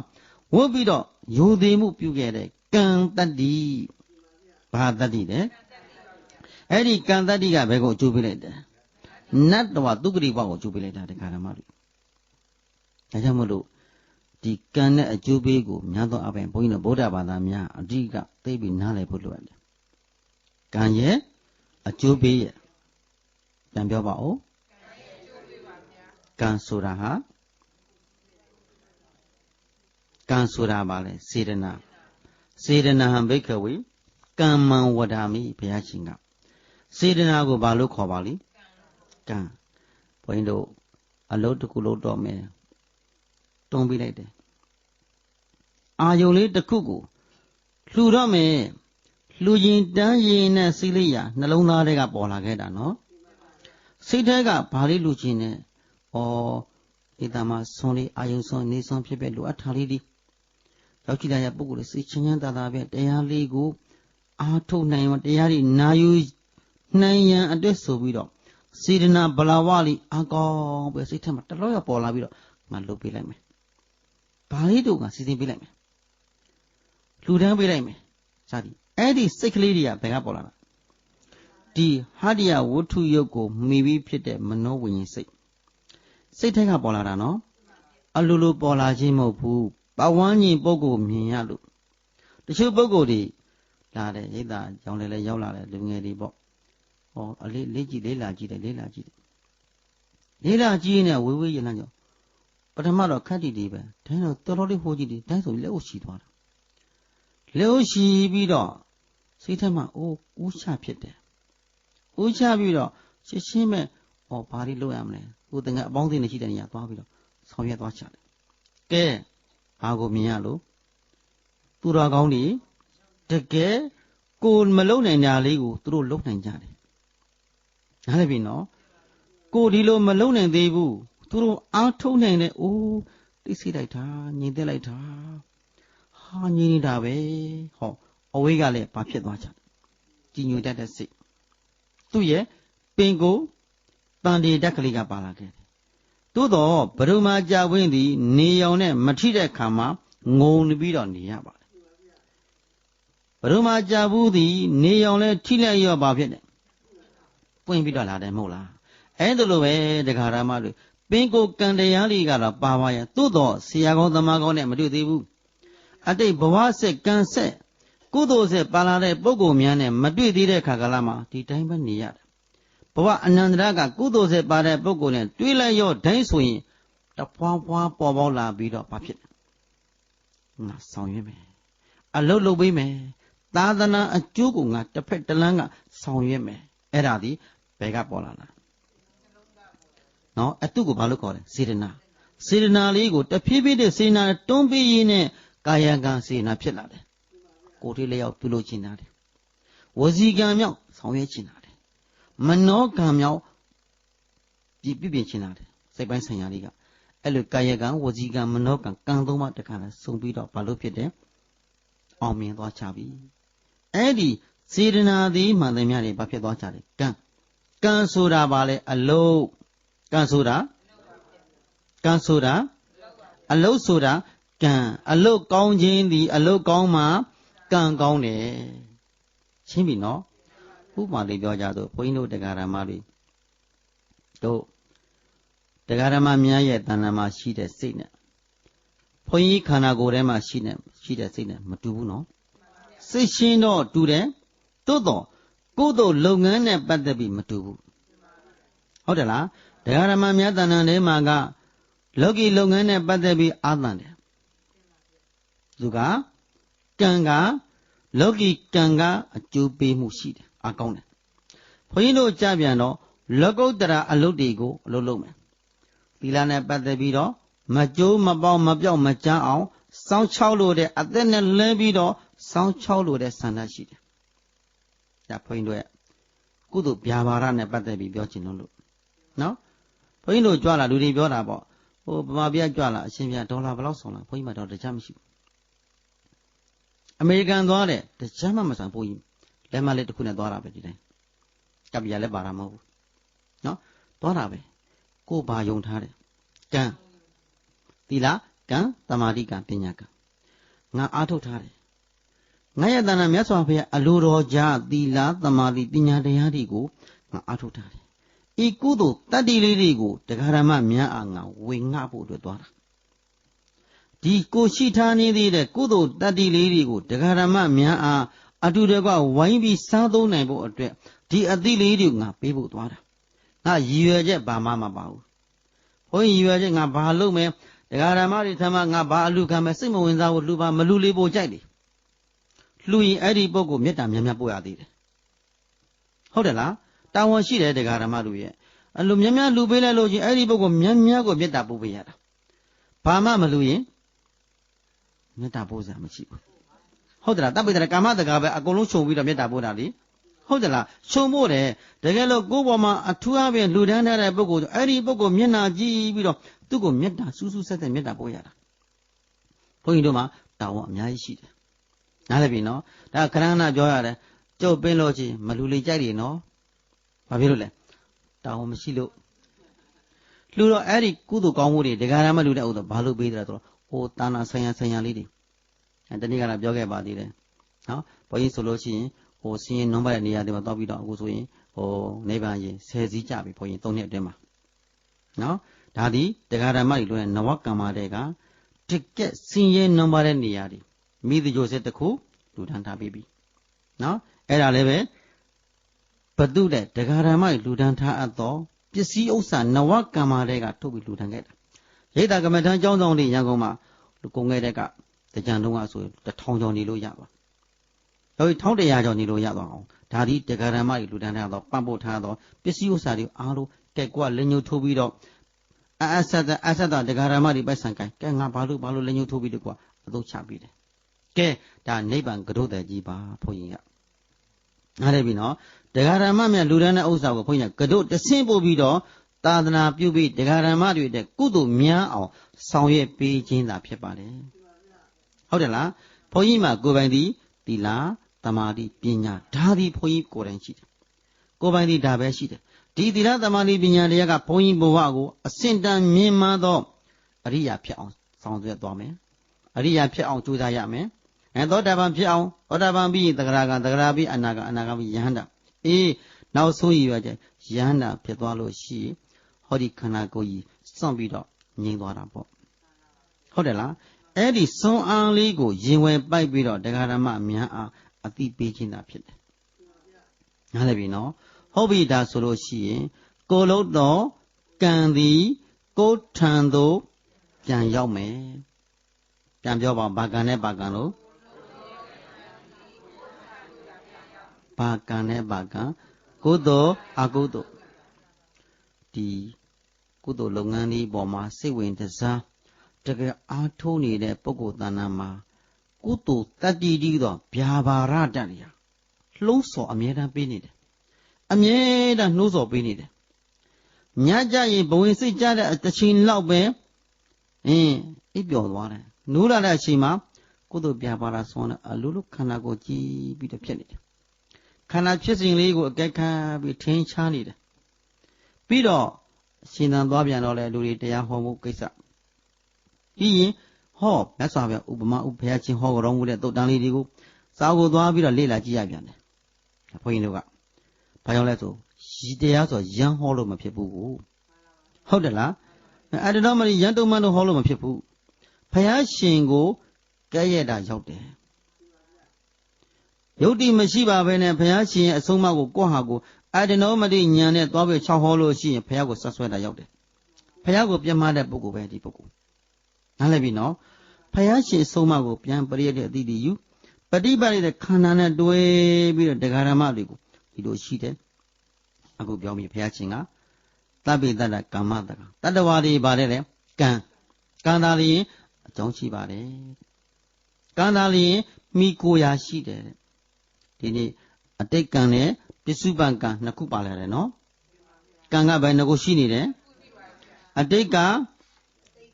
ဝတ်ပြီးတော့ယူသေးမှုပြုခဲ့တဲ့ကံတတ္တိဘာတတ္တိလဲအဲ့ဒီကံတတ္တိကဘယ်ကိုအကျိုးပေးလိုက်တယ်နတ်တော်သူဂတိဘဝကိုအကျိုးပေးလိုက်တာတရားဓမ္မတွေဒါကြောင့်မို့လို့ဒီကံနဲ့အကျိုးပေးကိုများသောအားဖြင့်ဘုန်းကြီးတို့ဗုဒ္ဓဘာသာများအဓိကသိပြီးနားလည်ဖို့လိုရတယ်ကံရဲ့အကျိုးပေးရဲ့ပြန်ပြောပါဦးကံဆိုတာဟာကံဆိုတာပါလေစေတနာစေတနာဟံဘိက္ခဝေကမ္မံဝဒာမိဘုရားရှင်ကစေတနာကိုဘာလို့ခေါ်ပါလိကံဘုန်းကြီးတို့အလုပ်တစ်ခုလုပ်တော့မယ်တွန်းပေးလိုက်တယ်အာယုံလေးတစ်ခုကိုလှူတော့မယ်လှူရင်တန်းရင်နဲ့စိတ်လေးရာနှလုံးသားတွေကပေါ်လာခဲ့တာနော်စိတ်ထဲကဘာလေးလှူခြင်းနဲ့ဒီတမှာဆွန်လေးအာယုံဆွန်နေဆွန်ဖြစ်ပဲလိုအပ်ထားလေးဒီရောက်ကြည့်လိုက်ရပုဂ္ဂိုလ်လေးစိတ်ချင်းချမ်းသာသာပဲတရားလေးကိုအားထုတ်နိုင်ရောတရားတွေနာယူနိုင်ရန်အတွက်ဆိုပြီးတော့စေတနာဘလာဝလေးအကောင်ပဲစိတ်ထဲမှာတလောရပေါ်လာပြီးတော့မလုပ်ပေးလိုက်မယ်ဘာလေးတို့ကစီစဉ်ပေးလိုက်မယ်လှူဒန်းပေးလိုက်မယ်စသည်အဲ့ဒီစိတ်ကလေးတွေကဘယ်ကပေါ်လာတာဒီဟာတ္တယဝတ္ထုယုတ်ကိုမှီပြီးဖြစ်တဲ့မနောဝိညာဉ်စိတ်ထဲကပေါ်လာတာနော်အလိုလိုပေါ်လာခြင်းမဟုတ်ဘူးပဝန်းကျင်ပုဂ္ဂိုလ်မြင်ရလို့တချို့ပုဂ္ဂိုလ်တွေလာတယ်ရိတ်တာကြောင်းလည်းရောက်လာတယ်လူငယ်တွေပေါ့အလေးလေးကြည့်လေးလာကြည့်တယ်လေးလာကြည့်နေဝေးဝေးရလမ်းကြောပထမတော့ခက်တီတီပဲတိုင်းတော့တော်တော်လေးဟိုးကြည့်တယ်တိုင်းဆိုလက်ကိုရှိသွားတာလက်ကိုရှိပြီးတော့စိတ်ထဲမှာဥချဖြစ်တယ်ဥချပြီးတော့ရှင်းရှင်းမဲ့ဘာလို့လုပ်ရမလဲကိုယ်တငယ်အပေါင်းအသင်းတွေရှိတဲ့နေရာသွားပြီးတော့ဆောင်ရွက်သွားချတယ်ကဲဘာကိုမြင်ရလို့သူတော်ကောင်းတွေတကယ်ကိုမလုံနိုင်တာလေးကိုသူတို့လုံနိုင်ကြတယ်နားလည်ပြီနော်ကိုဒီလိုမလုံနိုင်သေးဘူးသူတို့အားထုတ်နိုင်တယ်တိတ်ဆိတ်လိုက်တာငြိမ်သက်လိုက်တာဟာငြိမ်နေတာပဲအဝေးကလည်းဘာဖြစ်သွားကြတယ်ကြည်ညိုတတ်တဲ့စိတ်သူ့ရဲ့ပင်ကိုတန်တေတက်ကလေးကပါလာခဲ့တယ်သို့တော့ဘဒုမာကြဝင်းသည်နေရောင်နဲ့မထိတဲ့ခါမှာငုံပြီးတော့နေရပါတယ်ဘဒုမာကြဘူးသည်နေရောင်လဲထိလိုက်ရောဘာဖြစ်တယ် ပွင့်ပြီးတော့လာတယ်မဟုတ်လားအဲ့ဒါလိုပဲတရားဓမ္မတွေပင်ကိုကံတရားလေးကတော့ပါပါရဲ့သို့တော့ဆရာကောင်းသမားကောင်းနဲ့မတွေ့သေးဘူးအတိတ်ဘဝဆက်ကံဆက်ကုသိုလ်ဆက်ပါလာတဲ့ပုဂ္ဂိုလ်များနဲ့မတွေ့သေးတဲ့ခါကလာမှာဒီတိုင်းပဲနေရတယ်ဘဝအနန္တရကကုသိုလ်ဆက်ပါတဲ့ပုဂ္ဂိုလ်နဲ့တွေ့လိုက်ရောဒိုင်းဆိုရင်တဖွာဖွာပေါ်ပေါက်လာပြီးတော့ဘာဖြစ်လဲငါဆောင်ရွက်မယ်အလုတ်လုပ်ပေးမယ်သာသနာအကျိုးကိုငါတစ်ဖက်တစ်လမ်းကဆောင်ရွက်မယ်အဲ့ဒါဒီဘယ်ကပေါ်လာလားနော်အတုကိုဘာလို့ခေါ်လဲစေတနာစေတနာလေးကိုတဖြည်းဖြည်းနဲ့စေတနာတွန်းပြီးရင်းနဲ့ကာယကံစေတနာဖြစ်လာတယ်ကိုယ်ထိလျောက်ပြုလုပ်ခြင်းတာတယ်ဝစီကံမြောက်ဆောင်ရွက်ခြင်းတာတယ်မနောကံမြောက်ပြပြင်ခြင်းတာတယ်စိတ်ပိုင်းဆိုင်ရာလေးကအဲ့လိုကာယကံဝစီကံမနောကံကံသုံးပါးတခါလဲစုံပြီးတော့ဘာလို့ဖြစ်တယ်အောင်မြင်သွားချပြီအဲ့ဒီစေတနာသည်မှန်တယ်များတွေဘာဖြစ်သွားကြတယ်ကံဆိုတာဘာလဲအလုံးကံဆိုတာအလုတ်ဆိုတာကံအလုတ်ကောင်းခြင်းသည်အလုတ်ကောင်းမှကံကောင်းတယ်ရှင်းပြီနော်ဥပမာလေးပြောကြတော့ဘုန်းကြီးတို့တရားဓမ္မတွေတို့တရားဓမ္မများရဲ့တဏ္ဍာမှာရှိတဲ့စိတ်နဲ့ဘုန်းကြီးခန္ဓာကိုယ်ထဲမှာရှိတဲ့စိတ်နဲ့မတူဘူးနော်စိတ်ရှင်းတော့တူတယ်သို့တော့ကိုယ်တို့လုပ်ငန်းနဲ့ပတ်သက်ပြီးမတူဘူးဟုတ်တယ်လားတရားဓမ္မများတဏ္ဍာထဲမှာကလောကီလုပ်ငန်းနဲ့ပတ်သက်ပြီးအာသန်တယ်သူကကံကလောကီကံကအကျိုးပေးမှုရှိတယ်အကောင်းတယ်ဘုန်းကြီးတို့ကြပြန်တော့လောကုတ္တရာအလုပ်တွေကိုအလုပ်လုပ်မယ်သီလနဲ့ပတ်သက်ပြီးတော့မကြိုးမပေါင်းမပြောက်မကြမ်းအောင်စောင်းချောက်လို့တဲ့အသက်နဲ့လဲပြီးတော့စောင်းချောက်လို့တဲ့ဆန္ဒရှိတယ်ဒါဘုန်းကြီးတို့ရဲ့ကုသိုလ်ဗျာပါဒနဲ့ပတ်သက်ပြီးပြောချင်လို့နော်ဘုန်းကြီးတို့ကြွလာလူတွေပြောတာပေါ့ဟိုဗမာပြည်ကြွလာအရှင်ပြဒေါ်လာဘယ်လောက်ဆောင်လာဘုန်းကြီးမှတော့တခြားမရှိဘူးအမေရိကန်သွားတယ်တခြားမှမဆောင်ဘုန်းကြီးလက်မလေးတစ်ခုနဲ့သွားတာပဲဒီတိုင်းကပ်ပြလည်းပါတာမဟုတ်ဘူးနော်သွားတာပဲကိုယ်ဘာယုံထားတယ်ကံသီလကံသမာဓိကံပညာကံငါအားထုတ်ထားတယ်ငါရဲ့တဏ္ဍာမြတ်စွာဘုရားအလိုတော်ကြားသီလသမာဓိပညာတရားတွေကိုငါအားထုတ်ထားတယ်ဤကုသိုလ်တတ္တိလေးတွေကိုတရားဓမ္မများအားငါဝေငှဖို့အတွက်သွားတာဒီကိုရှိထားနေသေးတဲ့ကုသိုလ်တတ္တိလေးတွေကိုတရားဓမ္မများအားအတူတကွဝိုင်းပြီးစားသုံးနိုင်ဖို့အတွက်ဒီအသည့်လေးတွေကိုငါပေးဖို့သွားတာငါရည်ရွယ်ချက်ဘာမှမပါဘူးဘုန်းကြီးရည်ရွယ်ချက်ငါဘာလုပ်မယ်တရားဓမ္မတွေထမ်းမှငါဘာအလူခံမယ်စိတ်မဝင်စားဘူးလူပါမလူလေးပို့ကြိုက်တယ်လူရင်အဲ့ဒီပုဂ္ဂိုလ်မေတ္တာများများပို့ရသေးတယ်ဟုတ်တယ်လားတာဝန်ရှိတယ်တရားဓမ္မတို့ရဲ့အလူများများလူပေးလိုက်လို့ချင်းအဲ့ဒီပုဂ္ဂိုလ်များများကိုမေတ္တာပို့ပေးရတာဘာမှမလူရင်မေတ္တာပို့စရာမရှိဘူးဟုတ်တယ်လားတပ်ပိတ္တကာမတကာပဲအကုန်လုံးခြုံပြီးတော့မေတ္တာပို့တာလေဟုတ်တယ်လားခြုံဖို့တယ်တကယ်လို့ကိုယ်ပေါ်မှာအထူးအဖြင့်လူတန်းထားတဲ့ပုဂ္ဂိုလ်အဲ့ဒီပုဂ္ဂိုလ်မျက်နှာကြည့်ပြီးတော့သူ့ကိုမေတ္တာစူးစူးဆက်ဆက်မေတ္တာပို့ရတာဘုန်းကြီးတို့မှာတာဝန်အများကြီးရှိတယ်နားလည်ပြီနော်ဒါခရဏပြောရတယ်ကျုပ်ပင်းလို့ချင်းမလူလေးကြိုက်တယ်နော်ဘာဖြစ်လို့လဲတာဝန်မရှိလို့လူတော့အဲ့ဒီကုသိုလ်ကောင်းမှုတွေဒကာရမလူတဲ့ဥသောဘာလို့ပေးတယ်ဆိုတော့ဟိုတာနာဆိုင်ရာလေးတွေတနေ့ကလည်းပြောခဲ့ပါသေးတယ်နော်ဘုန်းကြီးဆိုလို့ရှိရင်ဟိုစင်းရင်နုံးပါတဲ့နေရာတွေမှာတောက်ပြီးတော့အခုဆိုရင်ဟိုနိဗ္ဗာန်ရင်10စီးကြပြီဘုန်းကြီး3နှစ်အတွင်းမှာနော်ဒါဒီဒကာရမတွေလို့နဝကမ္မတဲ့ကတကက်စင်းရင်နုံးပါတဲ့နေရာတွေမိသကြိုစက်တစ်ခုလူထမ်းထားပြီးပြီနော်အဲ့ဒါလည်းပဲဘတုတဲ့ဒကာရမတွေလူထမ်းထားအပ်တော့ပစ္စည်းဥစ္စာနဝကမ္မတဲ့ကထုတ်ပြီးလူထမ်းခဲ့တာရိတ်တာကမ္မထမ်းကျောင်းဆောင်တွေရန်ကုန်မှာလူကုန်ခဲ့တဲ့ကတကြံတုံးကဆို1000ကျော်နေလို့ရပါတော့1100ကျော်နေလို့ရသွားအောင်ဒါဒီဒကာရမတွေလူထမ်းထားတော့ပန့်ပို့ထားတော့ပစ္စည်းဥစ္စာတွေအားလုံးကဲကွာလက်ညှိုးထိုးပြီးတော့အဆက်ဒကာရမတွေပိုက်ဆံကိုက်ကဲငါဘာလို့လက်ညှိုးထိုးပြီးတော့ကွာအသုံးချပြီးတယ်ကဲဒါနိဗ္ဗာန်ကရုတဲ့ကြီးပါဘုန်းကြီးကနားလည်ပြီနော်ဒကာရမမြတ်လူတန်းတဲ့ဥစ္စာကိုဘုန်းကြီးကကရုတဆင့်ပို့ပြီးတော့သာသနာပြုပြီးဒကာရမတွေတဲ့ကုသိုလ်များအောင်ဆောင်ရွက်ပေးခြင်းသာဖြစ်ပါတယ်ဟုတ်တယ်လားဘုန်းကြီးမှာကိုယ်ပိုင်သည်သီလသမာဓိပညာဒါသည်ဘုန်းကြီးကိုယ်တိုင်ရှိတယ်ကိုယ်ပိုင်သည်ဒါပဲရှိတယ်ဒီသီလသမာဓိပညာတွေကဘုန်းကြီးဘဝကိုအစင်တန်မြင့်မားသောအရိယာဖြစ်အောင်ဆောင်ရွက်သွားမယ်အရိယာဖြစ်အောင်ကြိုးစားရမယ်သောတာပန်ဖြစ်အောင်သောတာပန်ပြီးသဂရာကသဂရာပြီးအနာဂါပြီးယဟန္တာနောက်ဆုံးရည်ရွယ်ချက် ရဟန္တာဖြစ်သွားလို့ရှိဟောဒီခန္ဓာကိုယ်ကြီးစွန့်ပြီးတော့ငြိမ်သွားတာပေါ့ဟုတ်တယ်လားအဲ့ဒီစွန့်အားလေးကိုရင်ဝယ်ပိုက်ပြီးတော့တရားဓမ္မအများအားအတိပေးခြင်းတာဖြစ်တယ်နားလည်ပြီနော်ဟုတ်ပြီဒါဆိုလို့ရှိရင်ကိုယ်လုံးတော်ကံသည်ကိုယ်ထံသို့ပြန်ရောက်မယ်ပြန်ပြောပါဘာကံနဲ့ဘာကံလို့ဘာကံနဲ့ဘာကံကုသိုလ်အကုသိုလ်ဒီကုသိုလ်လုပ်ငန်းဒီပေါ်မှာစိတ်ဝင်တစားတကယ်အားထုတ်နေတဲ့ပုဂ္ဂိုလ်တဏ္ဍာမှာကုသိုလ်တတ္တိတိတော့ဗျာပါရတ္တရလှုံ့ဆော်အမြဲတမ်းပေးနေတယ်အမြဲတမ်းနှိုးဆော်ပေးနေတယ်ညကြရင်ဘဝင်စိတ်ကြတဲ့အချိန်လောက်ပဲအိပ်ပျော်သွားတယ်နိုးလာတဲ့အချိန်မှာကုသိုလ်ဗျာပါရဆွမ်းတဲ့အလိုလိုခန္ဓာကိုကြည်ပြီးတော့ဖြစ်နေတယ်ခန္ဓာဖြစ်စဉ်လေးကိုအကဲခတ်ပြီးထင်းရှားနေတယ်ပြီးတော့ရှင်သန်သွားပြန်တော့လေလူတွေတရားဟောမှုကိစ္စပြီးရင်ဟောမြတ်စွာဘုရားဥပမာဥပယချင်းဟောတော်မူတဲ့သုတ်တန်လေးတွေကိုစာကိုသွားပြီးတော့လေ့လာကြည့်ရပြန်တယ်ဘုန်းကြီးတို့ကဘာကြောင့်လဲဆိုရည်တရားဆိုရမ်းဟောလို့မဖြစ်ဘူးဟုတ်တယ်လားအဲ့ဒါတော့မရမ်းတုံမှန်တော့ဟောလို့မဖြစ်ဘူးဘုရားရှင်ကိုကဲ့ရဲ့တာရောက်တယ်ယုတ်တိမရှိပါဘဲနဲ့ဘုရားရှင်ရဲ့အဆုံးအမကိုကိုယ့်ဟာကိုအတ္တနောမတိညာနဲ့သွားပြီး6ဟောလို့ရှိရင်ဘုရားကိုဆက်ဆွဲတာရောက်တယ်ဘုရားကိုပြတ်မှားတဲ့ပုဂ္ဂိုလ်ပဲဒီပုဂ္ဂိုလ်နားလည်ပြီနော်ဘုရားရှင်အဆုံးအမကိုပြန်ပရိယတဲ့အတိတိယူပฏิပတ်ရတဲ့ခန္ဓာနဲ့တွဲပြီးတော့တရားဓမ္မတွေကိုဒီလိုရှိတယ်အခုပြောမိဘုရားရှင်ကသဗ္ဗေတ္တကမ္မတကတတ္တဝါတွေပါတယ်လေကံသာလျင်အကြောင်းရှိပါတယ်ကံသာလျင်မိကိုရာရှိတယ်ဒီနေ့အတိတ်ကံနဲ့ပစ္စုပန်ကံနှစ်ခုပါလာတယ်နော်ကံကဘယ်နှခုရှိနေတယ်အတိတ်က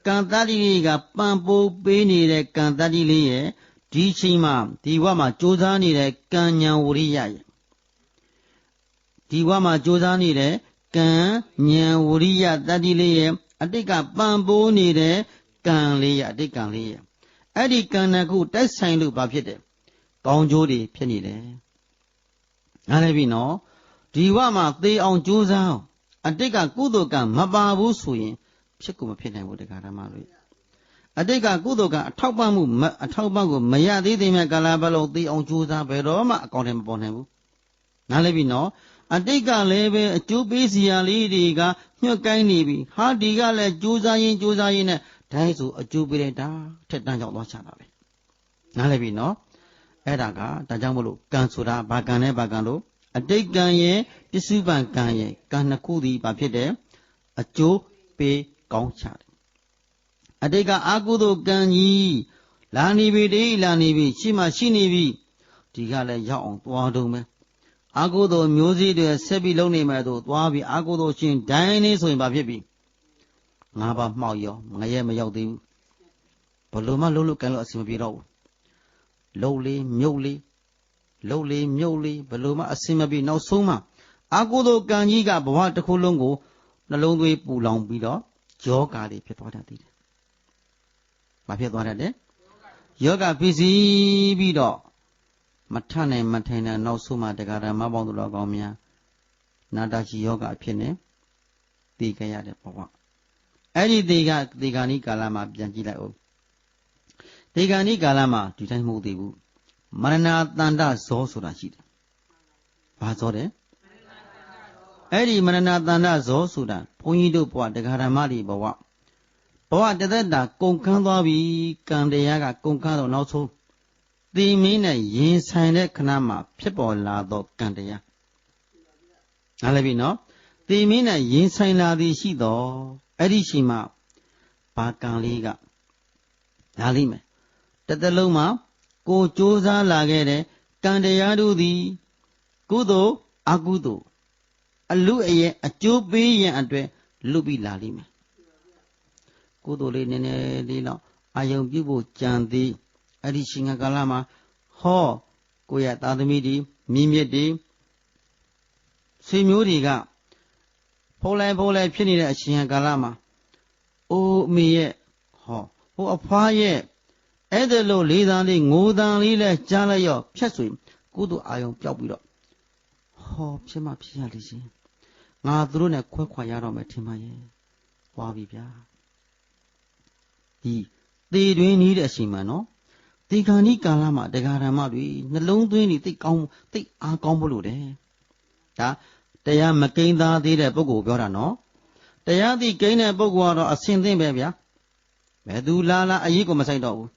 ကံတတ္တိလေးကပံပိုးပေးနေတဲ့ကံတတ္တိလေးရဲ့ဒီချိန်မှာဒီဘဝမှာကြိုးစားနေတဲ့ကံဉာဏ်ဝရိယရဲ့ဒီဘဝမှာကြိုးစားနေတဲ့ကံဉာဏ်ဝရိယတတ္တိလေးရဲ့အတိတ်ကပံပိုးနေတဲ့ကံလေးရဲ့အတိတ်ကံလေးရဲ့အဲ့ဒီကံနှစ်ခုတိုက်ဆိုင်လို့ဘာဖြစ်တယ်ကောင်းကျိုးတွေဖြစ်နေတယ်နားလည်ပြီနော်ဒီဘဝမှာသေအောင်ကြိုးစားအောင်အတိတ်ကကုသိုလ်ကံမပါဘူးဆိုရင်ဖြစ်ကိုမဖြစ်နိုင်ဘူးတရားဓမ္မတွေအတိတ်ကကုသိုလ်ကအထောက်ပံ့ကိုမရသေးတဲ့မြတ်ကာလပတ်လုံးသေအောင်ကြိုးစားဘယ်တော့မှအကောင့်ထဲမပေါ်နိုင်ဘူးနားလည်ပြီနော်အတိတ်ကလည်းပဲအကျိုးပေးစီရလေးတွေကညှို့ကိုင်းနေပြီဟာဒီကလည်းကြိုးစားရင်နဲ့ဒါဆိုအကျိုးပေးလိုက်တာထက်တန်းကြောက်သွားချတာပဲနားလည်ပြီနော်အဲ့ဒါကဒါကြောင့်မလို့ကံဆိုတာဘာကံနဲ့ဘာကံလို့အတိတ်ကံရဲ့ပစ္စုပန်ကံရဲ့ကံနှစ်ခုသည်ဘာဖြစ်တယ်အကျိုးပေးကောင်းချတယ်အတိတ်ကအာကုသိုလ်ကံကြီးလာနေပြီရှိမှရှိနေပြီဒီကလည်းရောက်အောင်သွားတော့မယ်အာကုသိုလ်မျိုးစေ့တွေဆက်ပြီးလုပ်နေမယ်ဆိုသွားပြီးအာကုသိုလ်ရှင်ဒိုင်းနေဆိုရင်ဘာဖြစ်ပြီငါးပါးမှောက်ရောငရဲမရောက်သေးဘူးဘလို့မှလုံးလို့ကံလို့အဆင်မပြေတော့ဘူးလှုပ်လေးမြုပ်လေးဘလို့မှအဆင်မပြေနောက်ဆုံးမှအာကုသိုလ်ကံကြီးကဘဝတစ်ခုလုံးကိုနှလုံးသွေးပူလောင်ပြီးတော့ယောဂါတွေဖြစ်သွားတတ်တယ်။ဘာဖြစ်သွားတတ်လဲ။ယောဂဖြစ်စီပြီးတော့မထနိုင်မထိုင်တဲ့နောက်ဆုံးမှတရားဓမ္မပေါင်းသူတော်ကောင်းများနာတာရှိယောဂအဖြစ်နဲ့တည်ကြရတဲ့ဘဝ။အဲ့ဒီတေဂာနိကာလမှာပြန်ကြည့်လိုက်အောင်။တေဂာနိကာလမှာဒီတိုင်းမဟုတ်သေးဘူး။မရဏတန္တဇောဆိုတာရှိတယ်။ဘာဇောတဲ့အဲ့ဒီမရဏတန္တဇောဆိုတာဘုန်းကြီးတို့ဘဝတရားဓမ္မတွေဘဝတသက်တာကုန်ခန်းသွားပြီကံတရားကကုန်ခန်းတော့နောက်ဆုံးသိမင်းနဲ့ရင်ဆိုင်တဲ့ခဏမှာဖြစ်ပေါ်လာသောကံတရားနားလည်ပြီနော်သိမင်းနဲ့ရင်ဆိုင်လာသည်ရှိတော့အဲ့ဒီချိန်မှာဘာကံလေးကလာလိမ့်မယ်တစ်သက်လုံးမှာကိုကြိုးစားလာခဲ့တဲ့ကံတရားတို့သည်ကုသိုလ်အကုသိုလ်အလူအရဲ့အကျိုးပေးရန်အတွက်လွတ်ပြီးလာလိမ့်မယ်ကုသိုလ်လေးနည်းနည်းလေးတော့အာယုံပြုဖို့ကြံသေးအဲ့ဒီရှင်ကာလမှာဟောကိုယ့်ရဲ့သာသမီတွေမိမြစ်တွေဆွေမျိုးတွေကဖုံးလိုက်ဖြစ်နေတဲ့အရှင်ကာလမှာအိုးအမေရဲ့ဟိုအဖွားရဲ့အဲ့ဒါလို့လေးသားလေးငိုတန်လေးလဲကြားလိုက်ရောဖြတ်ဆိုရင်ကုသိုလ်အာယုံပျောက်ပြီးတော့ဟောဖြစ်မှဖြစ်ရလိမ့်ရှင် ngà tu này khoe khoe ya rồi mẹ thêm mà ye qua bị bia đi tì đuôi ní để xí mà nó tì cả ní cả là mà để cả là mà đuôi nó lông đuôi ní tì cong bự lụt đấy đó để ya mà kinh ta tì để bốc cổ béo ra nó để ya tì kinh này bốc cổ đó xin thêm bé bia bé tu la ấy cũng mà sai đâu